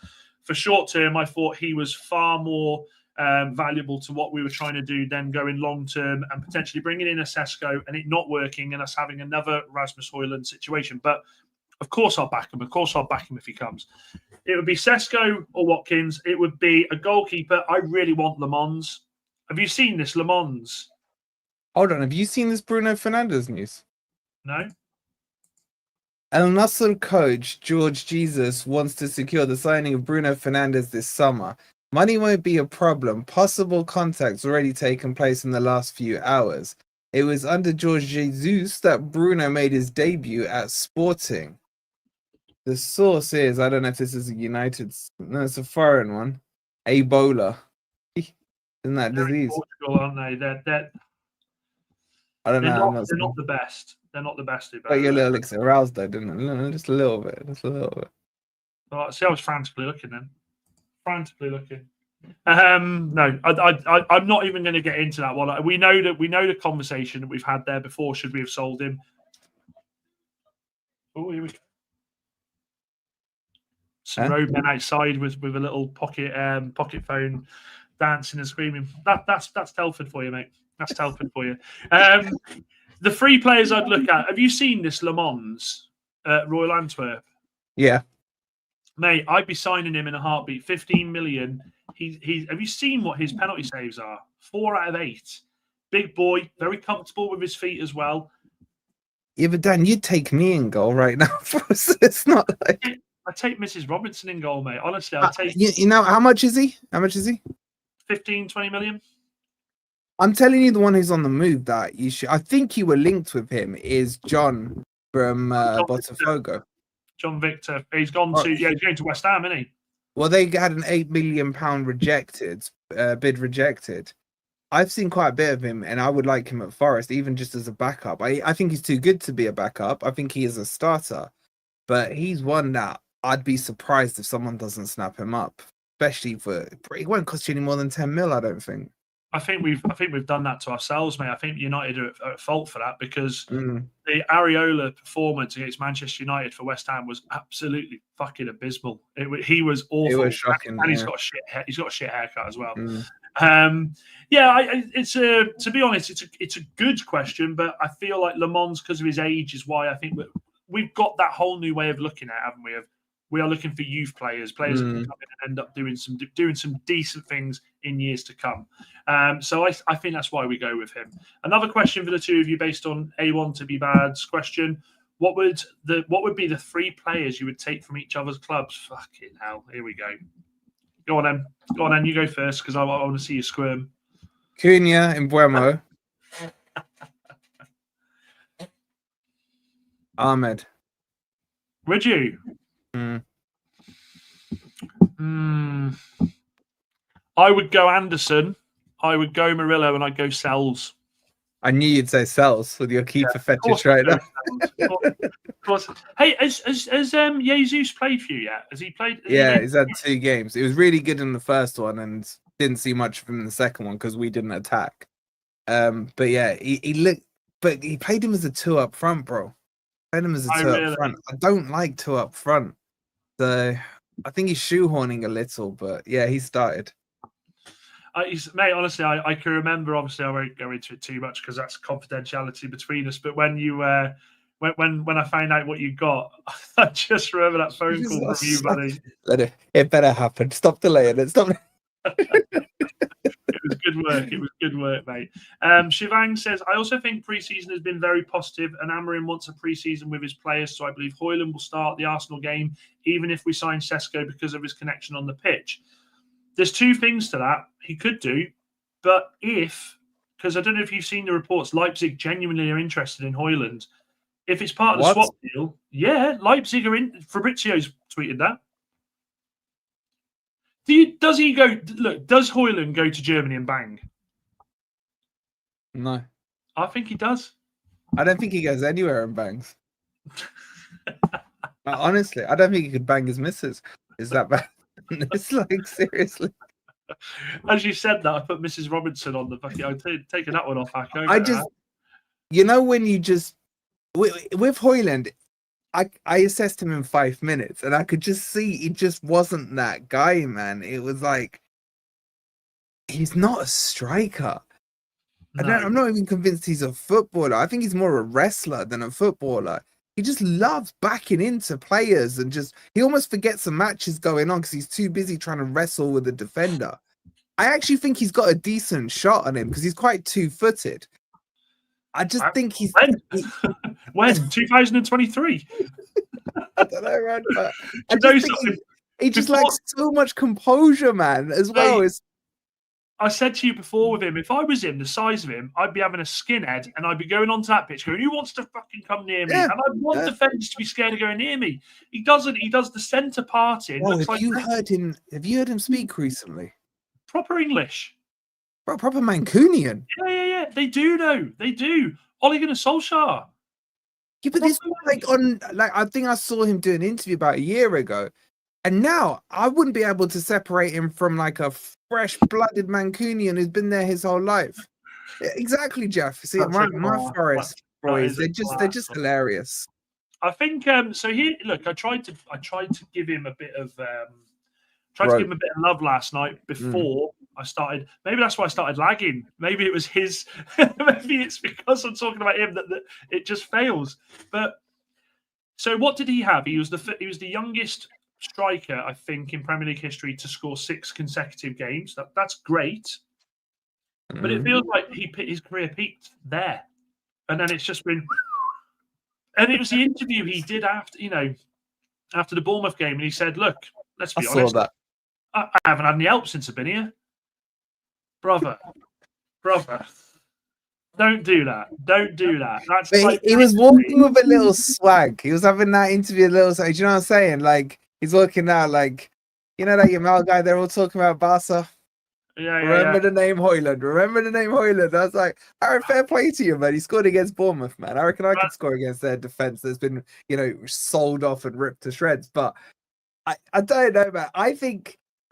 for short term, I thought he was far more valuable to what we were trying to do than going long term and potentially bringing in a Cesco and it not working and us having another Rasmus Hojlund situation. But of course, I'll back him. Of course, I'll back him if he comes. It would be Cesco or Watkins. It would be a goalkeeper. I really want Le Mans. Have you seen this Le Mans? Hold on. Have you seen this Bruno Fernandes news? No. El Nassr coach George Jesus wants to secure the signing of Bruno Fernandes this summer. Money won't be a problem. Possible contacts already taken place in the last few hours. It was under George Jesus that Bruno made his debut at Sporting. The source is, I don't know if this is a United, no, it's a foreign one. Ebola. Isn't that They're disease? in Portugal, aren't they? I don't know. They're not the best. They're not the best. Got your little elixir aroused though, didn't it? Just a little bit. Oh, see, I was frantically looking then. Frantically looking. No, I'm not even going to get into that one. We know the conversation that we've had there before. Should we have sold him? Oh, here we go. Some roadmen outside with a little pocket phone, dancing and screaming. That's Telford for you, mate. That's Telford for you. The three players I'd look at. Have you seen this Le Mans at Royal Antwerp? Yeah. Mate, I'd be signing him in a heartbeat. 15 million. Have you seen what his penalty saves are? 4 out of 8. Big boy, very comfortable with his feet as well. Yeah, but Dan, you'd take me in goal right now. It's not like I take Mrs. Robinson in goal, mate. Honestly, I'll take. You know how much is he? 15, 20 million. I'm telling you, the one who's on the move that you should. I think you were linked with him. Is John from Botafogo? John Victor. He's gone to he's going to West Ham, isn't he? Well, they had an £8 million bid rejected. I've seen quite a bit of him, and I would like him at Forest, even just as a backup. I think he's too good to be a backup. I think he is a starter, but he's one that I'd be surprised if someone doesn't snap him up, especially it won't cost you any more than 10 mil. I don't think. I think we've done that to ourselves, mate. I think United are at fault for that because the Areola performance against Manchester United for West Ham was absolutely fucking abysmal. He was awful. It was shocking, and he's got a shit haircut as well. To be honest, it's a good question, but I feel like Le Mans, because of his age, is why I think we've got that whole new way of looking at it, haven't we? We are looking for youth players who can come in and end up doing some decent things in years to come. So I think that's why we go with him. Another question for the two of you, based on A1 to be bad's question: what would be the 3 players you would take from each other's clubs? Fucking hell! Here we go. Go on, then. You go first because I want to see you squirm. Cunha and Mbeumo. Ahmed. Would you? I would go Anderson. I would go Murillo, and I'd go Sells. I knew you'd say Sells with your keeper fetish right now. Of course. Hey, has Jesus played for you yet? Has he played? He's had 2 games. It was really good in the first one, and didn't see much of him in the second one because we didn't attack. But yeah, he looked. But he played him as a 2 up front, bro. Played him as a 2 up front. I don't like 2 up front. So I think he's shoehorning a little, but yeah, he started. Mate, honestly, I can remember. Obviously, I won't go into it too much because that's confidentiality between us. But when you when I found out what you got, I just remember that phone call from you, buddy. It better happen. Stop delaying it. Stop. It was good work, mate. Shivang says, I also think pre-season has been very positive, and Amorim wants a pre-season with his players, so I believe Hojlund will start the Arsenal game, even if we sign Cesco because of his connection on the pitch. There's 2 things to that he could do, but because I don't know if you've seen the reports, Leipzig genuinely are interested in Hojlund. If it's part of the swap deal, yeah, Leipzig are in. Fabrizio's tweeted that. Does he go? Look, does Hojlund go to Germany and bang? No, I think he does. I don't think he goes anywhere and bangs. Honestly, I don't think he could bang his missus. Is that bad? It's like, seriously. As you said that, I put Mrs. Robinson on the fucking. I've taken that one off. When you just with Hojlund, I assessed him in 5 minutes, and I could just see he just wasn't that guy, man. It was like he's not a striker. No. I'm not even convinced he's a footballer. I think he's more a wrestler than a footballer. He just loves backing into players and he almost forgets the matches going on because he's too busy trying to wrestle with the defender. I actually think he's got a decent shot on him because he's quite two-footed. I just think he's... When? 2023? I don't know, man, but I just think he just lacks so much composure, man, as well. I said to you before with him, if I was him, the size of him, I'd be having a skinhead and I'd be going onto that pitch going, who wants to fucking come near me? Yeah. And I want defenders to be scared of going near me. He doesn't. He does the centre parting. Well, have you heard him speak recently? Proper English. Proper Mancunian. Yeah. They do, though. They do. Ollie Gunnar Solskjaer. Yeah, but this I think I saw him do an interview about a year ago. And now I wouldn't be able to separate him from like a fresh-blooded Mancunian who's been there his whole life. Exactly, Jeff. See, my Forest boys, they're just hilarious. I think so. Look, I tried to give him a bit of to give him a bit of love last night before I started. Maybe that's why I started lagging. Maybe it was his. Maybe it's because I'm talking about him that it just fails. But so what did he have? He was the youngest striker, I think, in Premier League history to score 6 consecutive games. That's great, but it feels like his career peaked there, and then it's just been. And it was the interview he did after the Bournemouth game, and he said, "Look, let's be honest. I haven't had any help since I've been here, brother. Don't do that. Don't do that." That's he was walking with a little swag. He was having that interview a little swag. Do you know what I'm saying? Like he's walking out like, you know that Yamal guy. They're all talking about Barca. Yeah. Remember the name Hojlund. I was like, all right, fair play to you, man. He scored against Bournemouth, man. I reckon I could score against their defense that's been, sold off and ripped to shreds. But I don't know, man.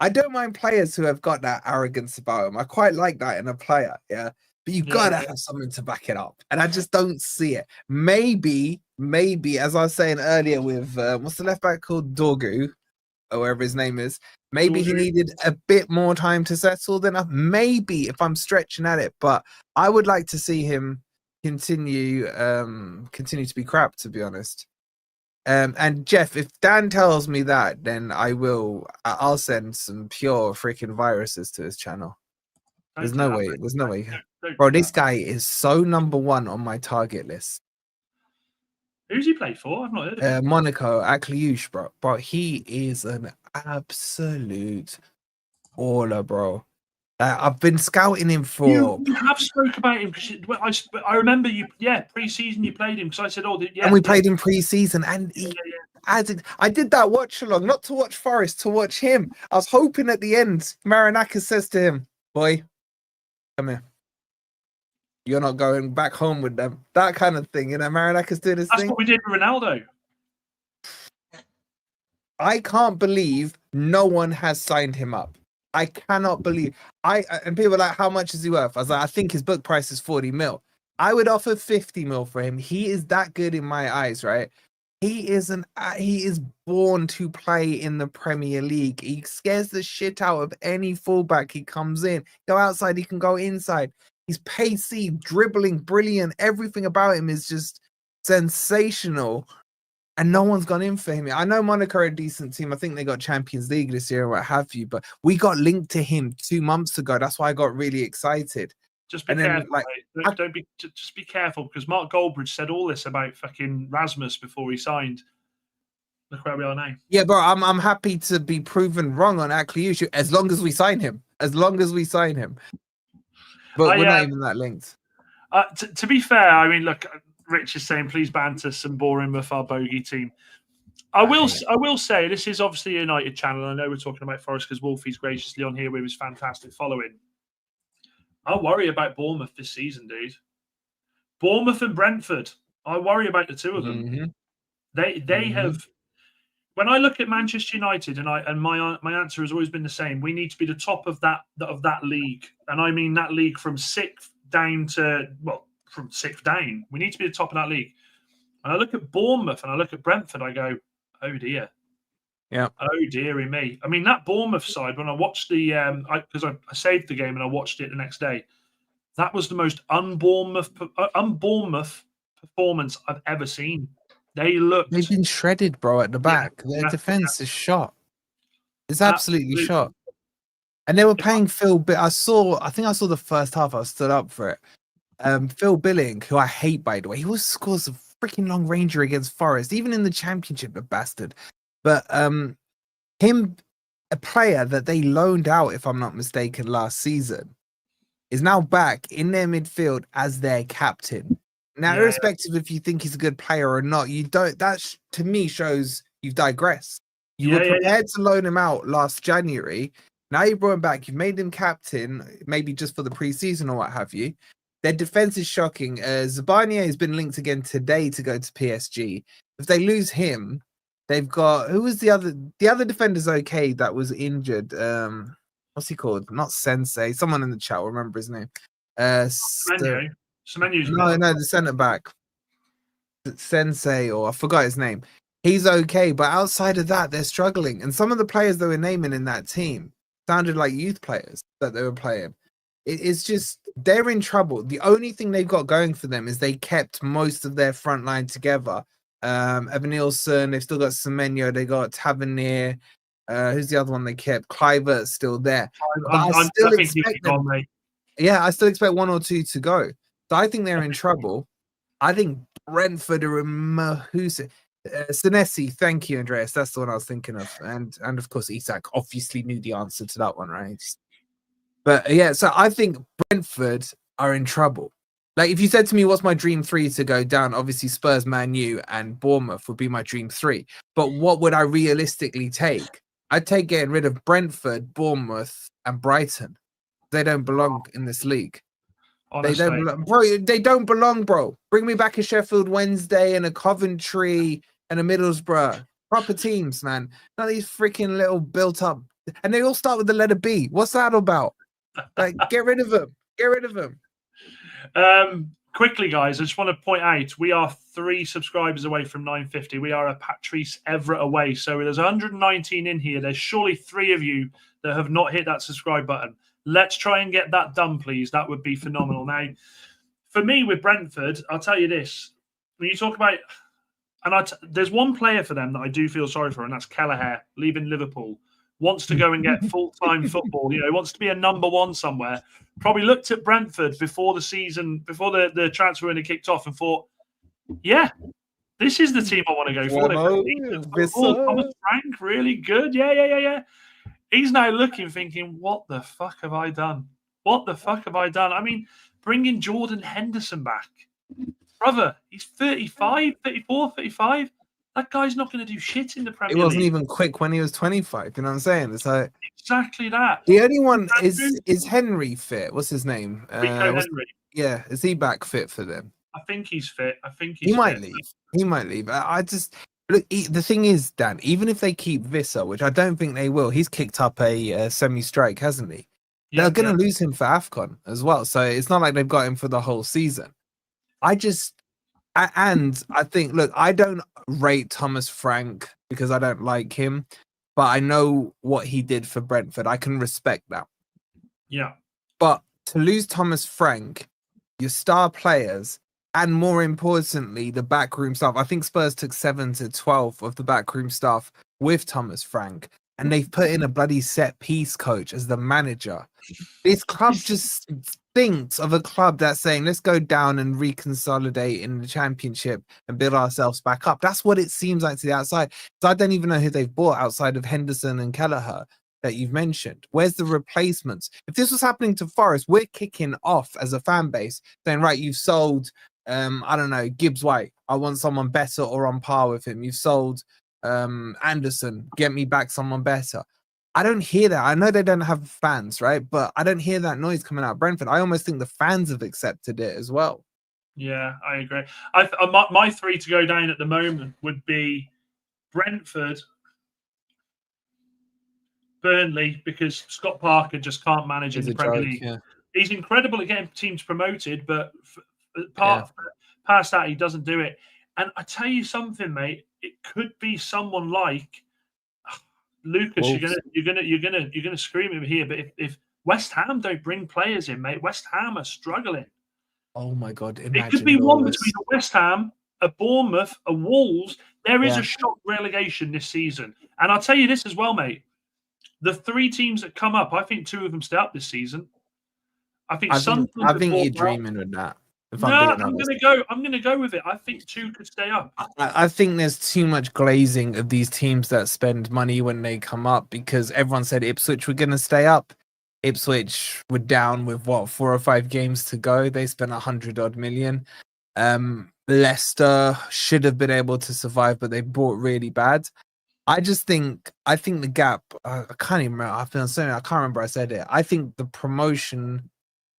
I don't mind players who have got that arrogance about them. I quite like that in a player, yeah. But you gotta have something to back it up, and I just don't see it. Maybe, as I was saying earlier with what's the left back called, Dorgu, or whatever his name is. Maybe he needed a bit more time to settle than maybe if I'm stretching at it, but I would like to see him continue to be crap, to be honest. And Jeff, if Dan tells me that, then I'll send some pure freaking viruses to his channel. There's no way. Bro, this guy is so number 1 on my target list. Who's he played for? I've not heard of him. Monaco, Akliouche, bro. Bro, he is an absolute baller, bro. I've been scouting him for. You have spoke about him because I remember you. Yeah, pre-season you played him because I said, and we played him pre-season, and I did that watch along, not to watch Forest, to watch him. I was hoping at the end, Marinakis says to him, "Boy, come here. You're not going back home with them." That kind of thing, Marinakis doing his thing. That's what we did with Ronaldo. I can't believe no one has signed him up. I cannot believe. And people are like, how much is he worth? I was like, I think his book price is 40 mil. I would offer 50 mil for him. He is that good in my eyes, right? He is born to play in the Premier League. He scares the shit out of any fullback he comes in. Go outside, he can go inside. He's pacey, dribbling, brilliant. Everything about him is just sensational. And no one's gone in for him. I know Monaco are a decent team. I think they got Champions League this year or what have you. But we got linked to him 2 months ago. That's why I got really excited. Just be careful, mate. Just be careful, because Mark Goldbridge said all this about fucking Rasmus before he signed. Look where we are now. Yeah, bro, I'm happy to be proven wrong on Akliouche as long as we sign him. But we're not even that linked. To be fair, I mean, look, Rich is saying, please banter some boring with our bogey team. I will say, this is obviously a United channel. I know we're talking about Forest because Wolfie's graciously on here with his fantastic following. I worry about Bournemouth this season, dude. Bournemouth and Brentford. I worry about the two of them. Mm-hmm. They have. When I look at Manchester United, and my answer has always been the same. We need to be the top of that league, and I mean that league from 6th down to from 6th down. We need to be the top of that league. And I look at Bournemouth and I look at Brentford, I go, oh dear. Yeah. Oh dearie me. I mean, that Bournemouth side, when I watched the because I saved the game and I watched it the next day, that was the most un-Bournemouth performance I've ever seen. They've been shredded, bro, at the back. Their defense is shot. It's absolutely shot. And they were paying Phil. I think I saw the first half. I stood up for it. Phil Billing, who I hate, by the way, he always scores a freaking long ranger against Forest, even in the Championship, the bastard. But him, a player that they loaned out, if I'm not mistaken, last season, is now back in their midfield as their captain. Now, irrespective if you think he's a good player or not, you don't. That to me shows you've digressed. You were prepared to loan him out last January. Now you brought him back. You've made him captain, maybe just for the preseason or what have you. Their defense is shocking. Zabania has been linked again today to go to PSG. If they lose him, they've got who was the other? The other defender's okay that was injured. What's he called? Not Sensei. Someone in the chat will remember his name. Semenyu's no, the centre back. Sensei, or I forgot his name. He's okay, but outside of that, they're struggling. And some of the players they were naming in that team sounded like youth players that they were playing. It's just, they're in trouble. The only thing they've got going for them is they kept most of their front line together. Evan Nielsen, they've still got Semenyo, they got Tavernier. Who's the other one they kept? Kluivert's still there. I still expect them. I still expect one or two to go. So I think they're in trouble. I think Brentford are in Mahusa. Senesi, thank you, Andreas. That's the one I was thinking of. And of course, Isak obviously knew the answer to that one, right? But yeah, so I think Brentford are in trouble. Like, if you said to me, what's my dream three to go down? Obviously, Spurs, Man U, and Bournemouth would be my dream three. But what would I realistically take? I'd take getting rid of Brentford, Bournemouth, and Brighton. They don't belong in this league. Honestly. They don't belong, bro. They don't belong, bro. Bring me back a Sheffield Wednesday and a Coventry and a Middlesbrough. Proper teams, man. Not these freaking little built up. And they all start with the letter B. What's that about? Like, get rid of them. Get rid of them. Quickly, guys, I just want to point out we are 3 subscribers away from 950. We are a Patrice Everett away. So there's 119 in here. There's surely 3 of you that have not hit that subscribe button. Let's try and get that done, please. That would be phenomenal. Now, for me with Brentford, I'll tell you this. When you talk about, there's one player for them that I do feel sorry for, and that's Kelleher, leaving Liverpool. Wants to go and get full-time football. You know, wants to be a number one somewhere. Probably looked at Brentford before the season, before the transfer window kicked off, and thought, yeah, this is the team I want to go for. Thomas Frank, really good. Yeah. He's now looking, thinking, what the fuck have I done? What the fuck have I done? I mean, bringing Jordan Henderson back. Brother, he's 35, 34, 35. That guy's not going to do shit in the Premier League. He wasn't even quick when he was 25. You know what I'm saying? It's like exactly that. The only one is Henry fit. What's his name? Henry. Yeah, is he back fit for them? I think he's fit. He might leave. He might leave. I just look. The thing is, Dan. Even if they keep Visser, which I don't think they will, he's kicked up a semi-strike, hasn't he? They're going to lose him for AFCON as well. So it's not like they've got him for the whole season. I think, look, I don't rate Thomas Frank because I don't like him, but I know what he did for Brentford. I can respect that. Yeah. But to lose Thomas Frank, your star players, and more importantly, the backroom staff. I think Spurs took 7 to 12 of the backroom staff with Thomas Frank, and they've put in a bloody set piece coach as the manager. This club just thinks of a club that's saying, let's go down and reconsolidate in the Championship and build ourselves back up. That's what it seems like to the outside. So I don't even know who they've bought outside of Henderson and Kelleher that you've mentioned. Where's the replacements? If this was happening to Forest, we're kicking off as a fan base saying, right, you've sold, I don't know, Gibbs White. I want someone better or on par with him. You've sold Anderson. Get me back someone better. I don't hear that. I know they don't have fans, right? But I don't hear that noise coming out of Brentford. I almost think the fans have accepted it as well. Yeah, I agree. My 3 to go down at the moment would be Brentford, Burnley, because Scott Parker just can't manage in the Premier League. Yeah. He's incredible at getting teams promoted, but past that, he doesn't do it. And I tell you something, mate, it could be someone like Lucas. Wolves. You're gonna scream at me here, but if West Ham don't bring players in, mate, West Ham are struggling. Oh my God! It could Imagine be one those. between a West Ham, a Bournemouth, a Wolves. There is Yeah. a shock relegation this season. And I'll tell you this as well, mate. The 3 teams that come up, I think 2 of them stay up this season. I think Sunderland. I think you're dreaming with that. If No, I'm being I'm honest. gonna go with it. I think 2 could stay up. I think there's too much glazing of these teams that spend money when they come up, because everyone said Ipswich were going to stay up. Ipswich were down with 4 or 5 games to go. They spent 100-odd million. Leicester should have been able to survive, but they bought really bad. I think the gap. I can't even remember. I've been saying I can't remember. I said it. I think the promotion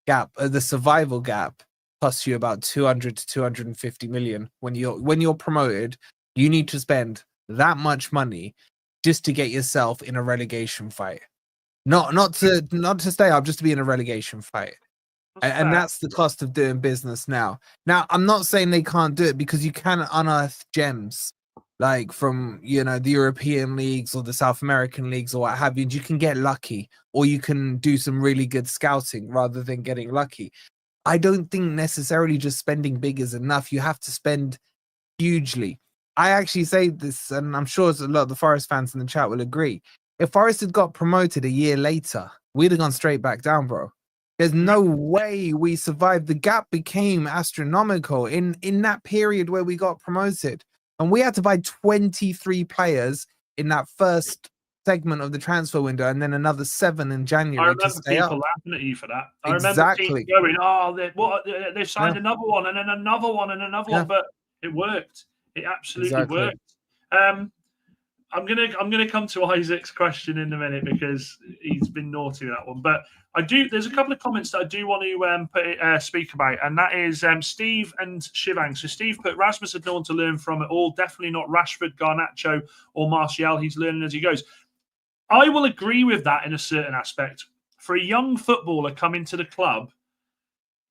gap, the survival gap, costs you about 200 to 250 million. When you're promoted, you need to spend that much money just to get yourself in a relegation fight. Not to stay up, just to be in a relegation fight. And that's the cost of doing business now. Now, I'm not saying they can't do it, because you can unearth gems like from the European leagues or the South American leagues or what have you. You can get lucky, or you can do some really good scouting rather than getting lucky. I don't think necessarily just spending big is enough. You have to spend hugely. I actually say this, and I'm sure a lot of the Forest fans in the chat will agree. If Forest had got promoted a year later, we'd have gone straight back down, bro. There's no way we survived. The gap became astronomical in that period where we got promoted. And we had to buy 23 players in that first segment of the transfer window, and then another 7 in January. I remember people laughing at you for that. I remember people going, "Oh, they've signed another one, and then another one, and another one." But it worked. It absolutely worked. I'm gonna come to Isaac's question in a minute, because he's been naughty with that one. But there's a couple of comments that I do want to speak about, and that is Steve and Shivang. So Steve put, Rasmus had no one to learn from at all. Definitely not Rashford, Garnacho, or Martial. He's learning as he goes. I will agree with that in a certain aspect. For a young footballer coming to the club,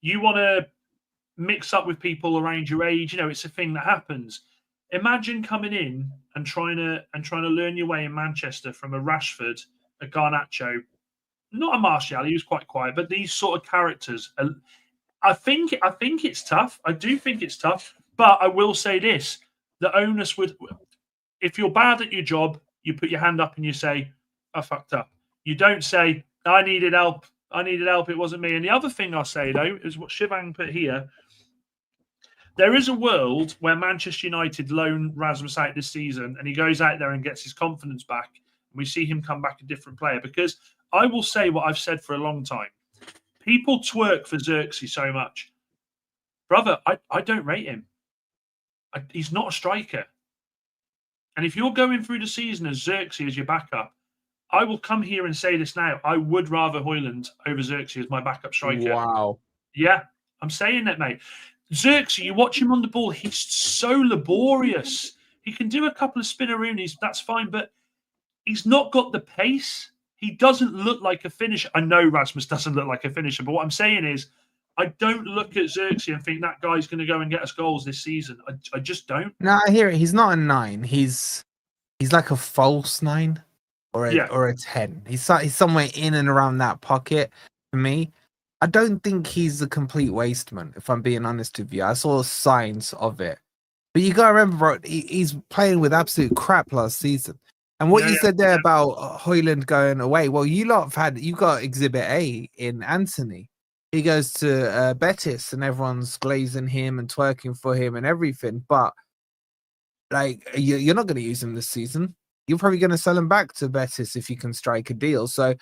you want to mix up with people around your age. It's a thing that happens. Imagine coming in and trying to learn your way in Manchester from a Rashford, a Garnacho, not a Martial. He was quite quiet, but these sort of characters. I think it's tough. I do think it's tough. But I will say this: the onus would, if you're bad at your job, you put your hand up and you say, "I fucked up." You don't say, "I needed help. It wasn't me." And the other thing I'll say though is what Shivang put here. There is a world where Manchester United loan Rasmus out this season, and he goes out there and gets his confidence back, and we see him come back a different player. Because I will say what I've said for a long time. People twerk for Zirkzee so much. Brother, I don't rate him. He's not a striker. And if you're going through the season as Zirkzee as your backup, I will come here and say this now. I would rather Hojlund over Zirkzee as my backup striker. Wow. Yeah, I'm saying that, mate. Zirkzee, you watch him on the ball, he's so laborious. He can do a couple of spinneroonies, that's fine, but he's not got the pace. He doesn't look like a finisher. I know Rasmus doesn't look like a finisher, but what I'm saying is I don't look at Zirkzee and think that guy's going to go and get us goals this season. I just don't. No, I hear it. He's not a 9. He's like a false 9 or a 10. He's somewhere in and around that pocket for me. I don't think he's a complete wasteman, if I'm being honest with you. I saw signs of it. But you got to remember, bro, he's playing with absolute crap last season. And what you said there about Hojlund going away, well, you got Exhibit A in Anthony. He goes to Betis and everyone's glazing him and twerking for him and everything. But like, you're not going to use him this season. You're probably going to sell him back to Betis if you can strike a deal. So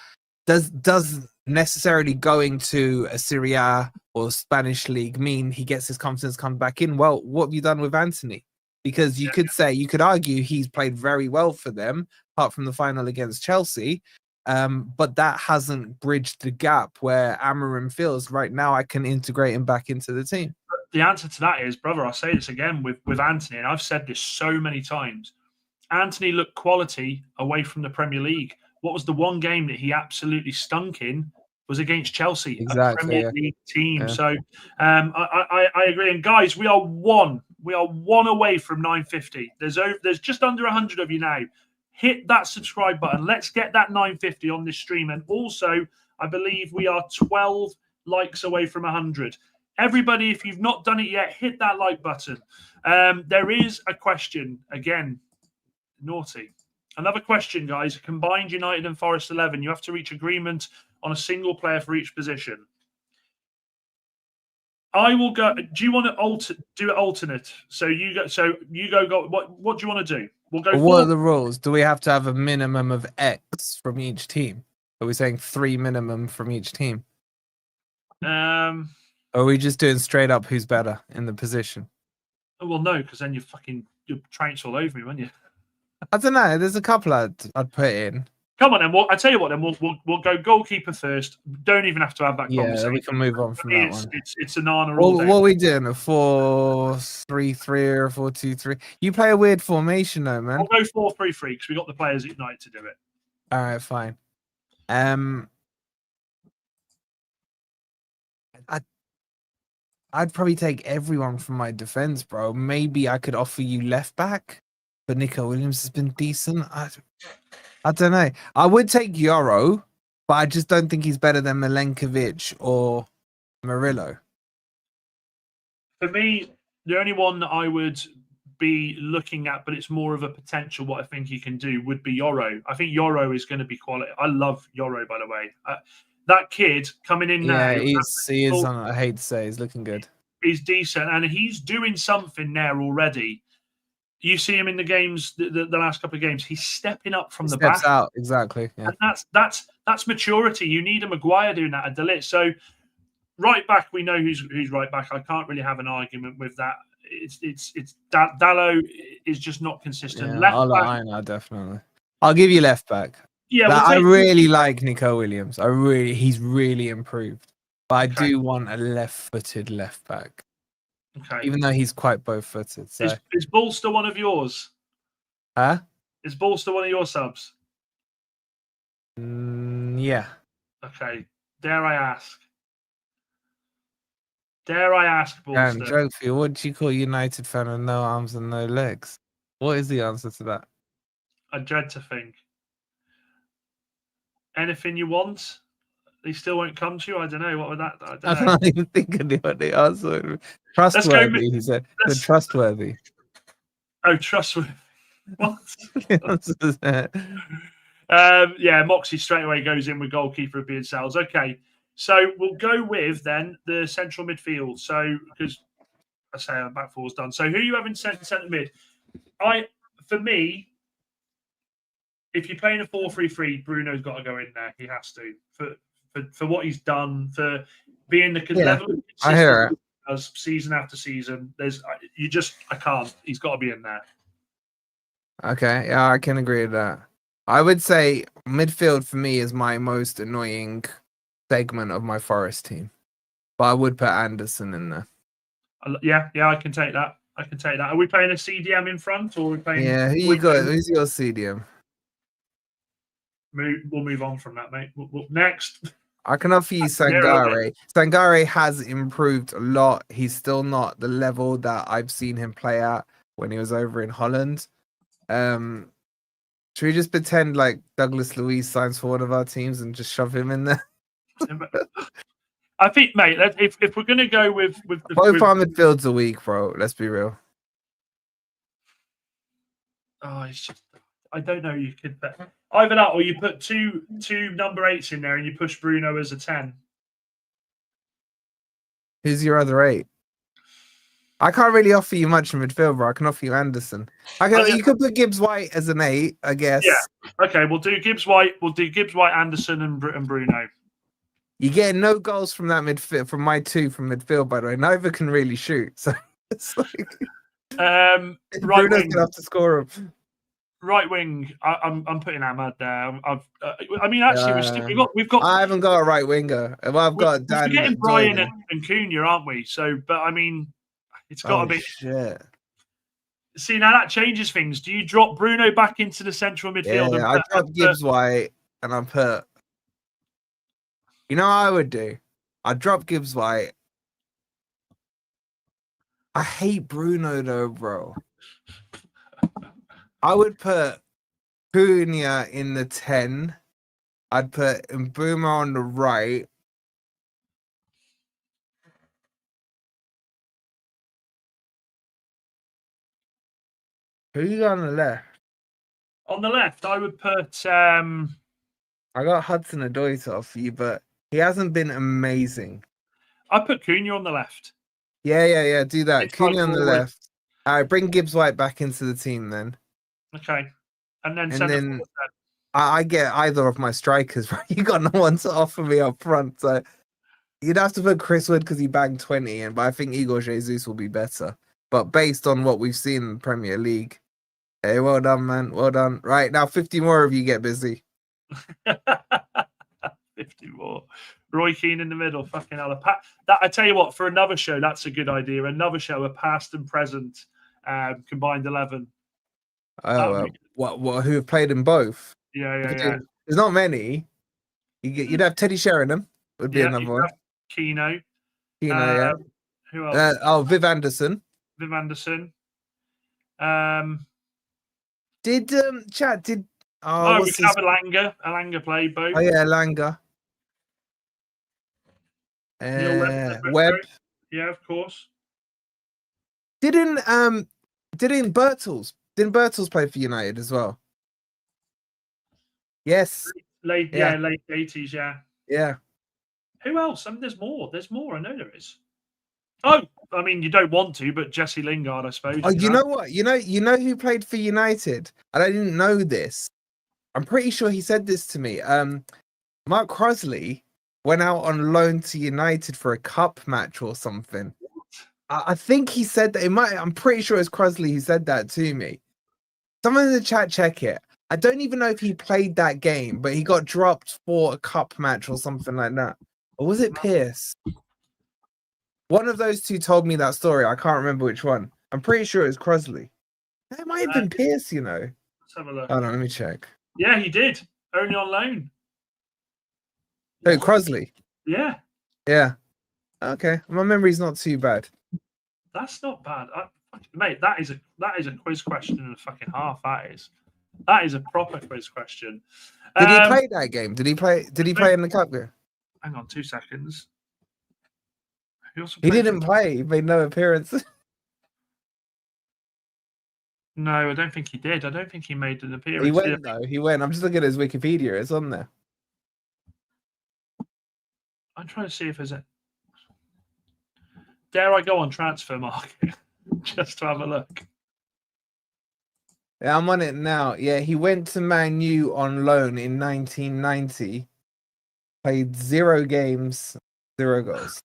does necessarily going to a Serie A or Spanish league mean he gets his confidence come back in? Well, what have you done with Anthony? Because you could argue he's played very well for them, apart from the final against Chelsea. But that hasn't bridged the gap where Amorim feels right now I can integrate him back into the team. The answer to that is, brother, I'll say this again with Anthony, and I've said this so many times. Anthony looked quality away from the Premier League. What was the one game that he absolutely stunk in was against Chelsea, a Premier League team. Yeah. So I agree. And guys, we are 1 We are one away from 950. There's just under 100 of you now. Hit that subscribe button. Let's get that 950 on this stream. And also, I believe we are 12 likes away from 100. Everybody, if you've not done it yet, hit that like button. There is a question again. Naughty. Another question, guys. Combined United and Forest 11. You have to reach agreement on a single player for each position. I will go. Do you want to do it alternate? So you go. Go. What do you want to do? We'll go. What are the rules? Do we have to have a minimum of X from each team? Are we saying 3 minimum from each team? Or are we just doing straight up who's better in the position? Well, no, because then you're trounce all over me, won't you? I don't know. There's a couple I'd put in. Come on, then. I tell you what. Then we'll go goalkeeper first. Don't even have to have that conversation. Yeah, we can move on from that one. It's an honor. What are we doing? A 4-3-3 or a 4-2-3? You play a weird formation, though, man. I'll go 4-3-3 because we got the players at night to do it. All right, fine. I'd probably take everyone from my defense, bro. Maybe I could offer you left back, but Nico Williams has been decent. I don't know. I would take Yoro, but I just don't think he's better than Milenkovic or Murillo. For me, the only one that I would be looking at, but it's more of a potential what I think he can do, would be Yoro. I think Yoro is going to be quality. I love Yoro, by the way. That kid coming in now. Yeah, he is on. I hate to say, he's looking good. He's decent, and he's doing something there already. You see him in the games, the last couple of games. He's stepping up from the back. Steps out, exactly. Yeah. And that's maturity. You need a Maguire doing that, a De Ligt. So right back, we know who's right back. I can't really have an argument with that. It's Dallo is just not consistent. Yeah, Left back, I know, definitely. I'll give you left back. Yeah, I really like Nico Williams. He's really improved. But I do want a left-footed left back. Okay. Even though he's quite both-footed. So. Is Bolster one of yours? Huh? Is Bolster one of your subs? Yeah. Okay. Dare I ask? Bolster? And joke for you, what do you call a United fan with no arms and no legs? What is the answer to that? I dread to think. Anything you want? They still won't come to you? I don't know. What would that... I can't even think of what the answer would be. Trustworthy, he said. But trustworthy. Oh, trustworthy. What? Yeah, Moxie straight away goes in with goalkeeper of being Sales. Okay, so we'll go with then the central midfield. So, because I say our back four's done. So, who you have in centre mid? For me, if you're playing a 4-3-3, Bruno's got to go in there. He has to for what he's done, for being the level of I hear it. As season after season. I can't. He's got to be in there. Okay, yeah, I can agree with that. I would say midfield for me is my most annoying segment of my Forest team, but I would put Anderson in there. Yeah, I can take that. Are we playing a CDM in front, or are we playing? Yeah, who you got? Who's your CDM? We'll move on from that, mate. We'll next. I can offer you Sangare. Sangare has improved a lot. He's still not the level that I've seen him play at when he was over in Holland. Should we just pretend like Douglas Luiz signs for one of our teams and just shove him in there? I think, mate, if we're going to go with both our midfields a week, bro. Let's be real. Oh, it's just, I don't know. You could bet either that, or you put two number 8s in there and you push Bruno as a 10. Who's your other 8? I can't really offer you much in midfield, bro. I can offer you Anderson. You could put Gibbs White as an 8, I guess. Yeah. Okay, we'll do Gibbs White. Anderson, and Bruno. You get no goals from that midfield. From my 2 from midfield, by the way. Neither can really shoot, so it's like. Right Bruno's wing. gonna have to score him. Right wing. I'm putting Ahmad there. We've got. I haven't got a right winger. Well, I've got Dan. We're getting Bryan and Cunha, aren't we? So, but I mean, it's got to be. Shit. See, now that changes things. Do you drop Bruno back into the central midfield? Yeah, I drop Gibbs White and I put. You know what I would do? I'd drop Gibbs White. I hate Bruno though, bro. I would put Cunha in the 10. I'd put Mbeumo on the right. Who's on the left? On the left, I would put. I got Hudson Odoi off you, but he hasn't been amazing. I put Cunha on the left. Yeah. Do that. Inside Cunha on the forward. left. All right, bring Gibbs White back into the team then. Okay, and then And centre then forward. I get either of my strikers, right? You got no one to offer me up front, so you'd have to put Chris Wood because he bagged 20, but I think Igor Jesus will be better. But based on what we've seen in the Premier League, hey, well done, man. Well done. Right, now 50 more of you get busy. 50 more. Roy Keane in the middle. Fucking hell. That, I tell you what, for another show, that's a good idea. Another show, a past and present combined 11. Oh, who have played in both? Yeah. There's not many. You'd have Teddy Sheringham, would be another one. Keno. Yeah. Who else? Viv Anderson. Viv Anderson. We can have Alanga played both. Oh yeah, Langa. Webb. Yeah, of course. Didn't Bertels play for United as well? Yes. Late 80s, Yeah. Who else? I mean, there's more. I know there is. Oh, I mean, you don't want to, but Jesse Lingard, I suppose. Oh, you know what? You know who played for United? And I didn't know this. I'm pretty sure he said this to me. Mark Crosley went out on loan to United for a cup match or something. I think he said that. I'm pretty sure it's Crosley who said that to me. Someone in the chat, check it. I don't even know if he played that game, but he got dropped for a cup match or something like that. Or was it Pierce? One of those two told me that story. I can't remember which one. I'm pretty sure it was Crosley. It might have been Pierce, you know. Let's have a look. Hold on, let me check. Yeah, he did. Only on loan. Oh, Crosley. Yeah. Yeah. Okay. My memory's not too bad. That's not bad. Mate, that is a quiz question and a fucking half. That is a proper quiz question. Did he play that game? Did he play in the cup game? Hang on 2 seconds. He didn't play. He made no appearance. No, I don't think he did. I don't think he made an appearance. He went, though. He went. I'm just looking at his Wikipedia. It's on there. I'm trying to see if there's a... Dare I go on transfer market just to have a look? Yeah, I'm on it now. Yeah, he went to Man U on loan in 1990. Played 0 games, 0 goals.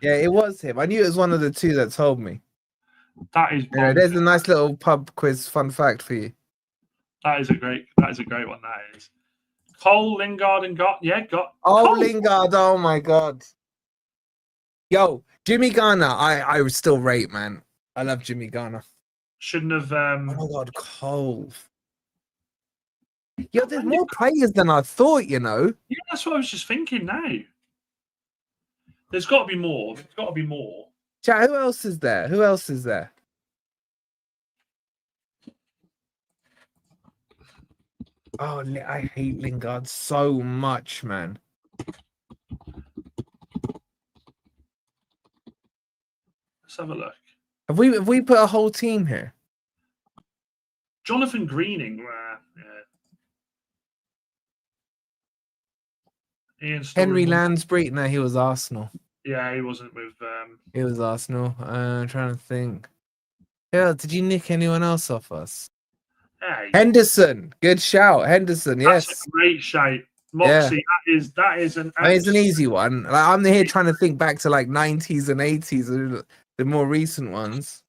Yeah, it was him. I knew it was one of the two that told me. That is. Yeah, there's a nice little pub quiz fun fact for you. That is a great one. That is. Cole, Lingard, and got. Oh, Cole. Lingard! Oh my God. Yo, Jimmy Garner. I would still rate, man. I love Jimmy Garner. Shouldn't have. Oh my God, Cole. Yo, there's more players than I thought. You know. Yeah, that's what I was just thinking. Now. There's got to be more. Chat, who else is there? Oh, I hate Lingard so much, man. Let's have a look. Have we put a whole team here? Jonathan Greening. Ian Henry Lansbury. No, he was Arsenal. Yeah, he wasn't with. He was Arsenal. I'm trying to think. Yeah, did you nick anyone else off us? Hey. Henderson. Good shout. Henderson, yes. That's a great shout. MUFC, that is an... I mean, it's an easy one. Like, I'm here trying to think back to like 90s and 80s, the more recent ones.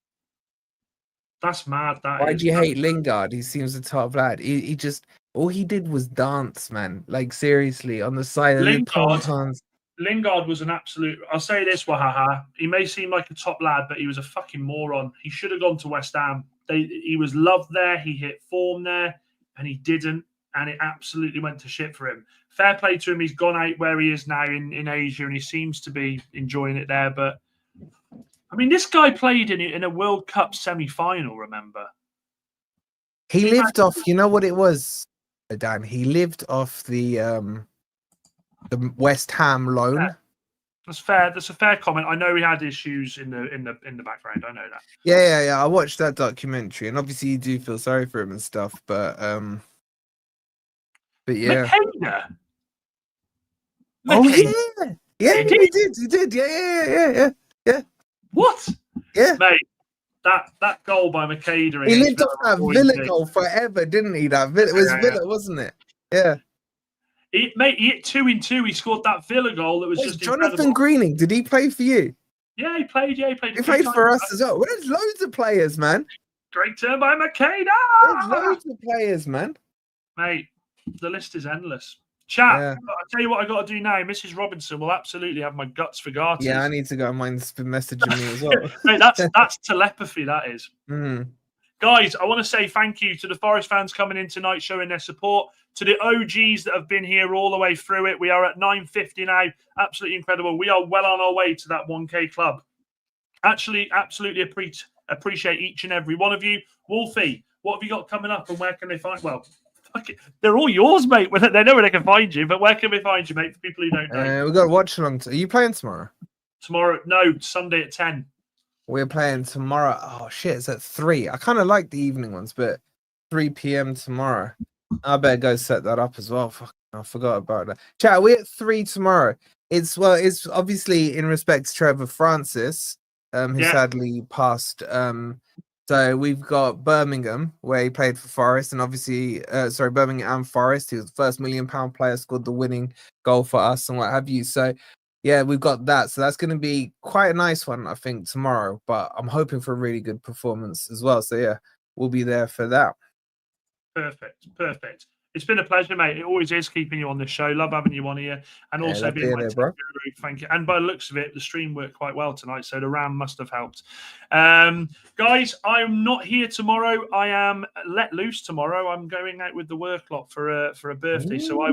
That's mad. Why do you hate Lingard? He seems a top lad. He just... All he did was dance, man. Like, seriously, on the side of the pontons. Lingard was an absolute... I'll say this, Wahaha. He may seem like a top lad, but he was a fucking moron. He should have gone to West Ham. He was loved there. He hit form there, and he didn't. And it absolutely went to shit for him. Fair play to him. He's gone out where he is now in Asia, and he seems to be enjoying it there. But I mean, this guy played in a World Cup semi-final, remember? He lived off, you know what it was, Dan? He lived off the West Ham loan. Yeah. That's fair. That's a fair comment. I know he had issues in the background. I know that. Yeah. I watched that documentary, and obviously you do feel sorry for him and stuff, but yeah. Makeda. Oh Makeda. yeah, He he did? did. Yeah. What? Yeah. Mate, that goal by Makeda. He lived off that Villa goal forever, didn't he? It was Villa, wasn't it? Yeah. He hit 2 in 2. He scored that Villa goal that was just Jonathan incredible. Greening, did he play for you? Yeah, he played. Yeah, he played. He played for us as well. Well, there's loads of players, man. Great turn by Makeda. There's loads of players, man. Mate, the list is endless. Chat, Yeah. I'll tell you what I got to do now. Mrs. Robinson will absolutely have my guts for garters. Yeah, I need to go. Mine's been messaging me as well. Mate, that's telepathy, that is. Mm. Guys, I want to say thank you to the Forest fans coming in tonight, showing their support. To the OGs that have been here all the way through it. We are at 950 now. Absolutely incredible. We are well on our way to that 1K club. Actually, absolutely appreciate each and every one of you. Wolfie, what have you got coming up and where can they find? Well, fuck it. They're all yours, mate. They know where they can find you, but where can we find you, mate, for people who don't know? We've got to watch along. Are you playing tomorrow? Tomorrow? No, Sunday at 10. We're playing tomorrow. Oh, shit. It's at 3. I kind of like the evening ones, but 3 p.m. tomorrow. I better go set that up as well. Fuck, I forgot about that. Chat, we're at 3 tomorrow. It's obviously in respect to Trevor Francis, who sadly passed. So we've got Birmingham, where he played for Forest, and obviously, Birmingham and Forest. He was the first £1 million player, scored the winning goal for us, and what have you. So, yeah, we've got that. So that's going to be quite a nice one, I think, tomorrow. But I'm hoping for a really good performance as well. So, yeah, we'll be there for that. Perfect. It's been a pleasure, mate. It always is keeping you on this show. Love having you on here, and also being my guru. Thank you. And by the looks of it, the stream worked quite well tonight, so the RAM must have helped. Guys, I'm not here tomorrow. I am let loose tomorrow. I'm going out with the work lot for a birthday, so I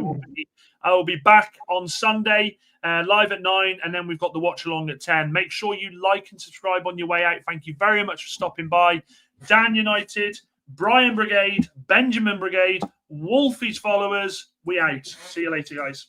will be back on Sunday. Live at 9, and then we've got the watch along at 10. Make sure you like and subscribe on your way out. Thank you very much for stopping by. Dan United, Brian Brigade, Benjamin Brigade, Wolfie's followers. We out. See you later, guys.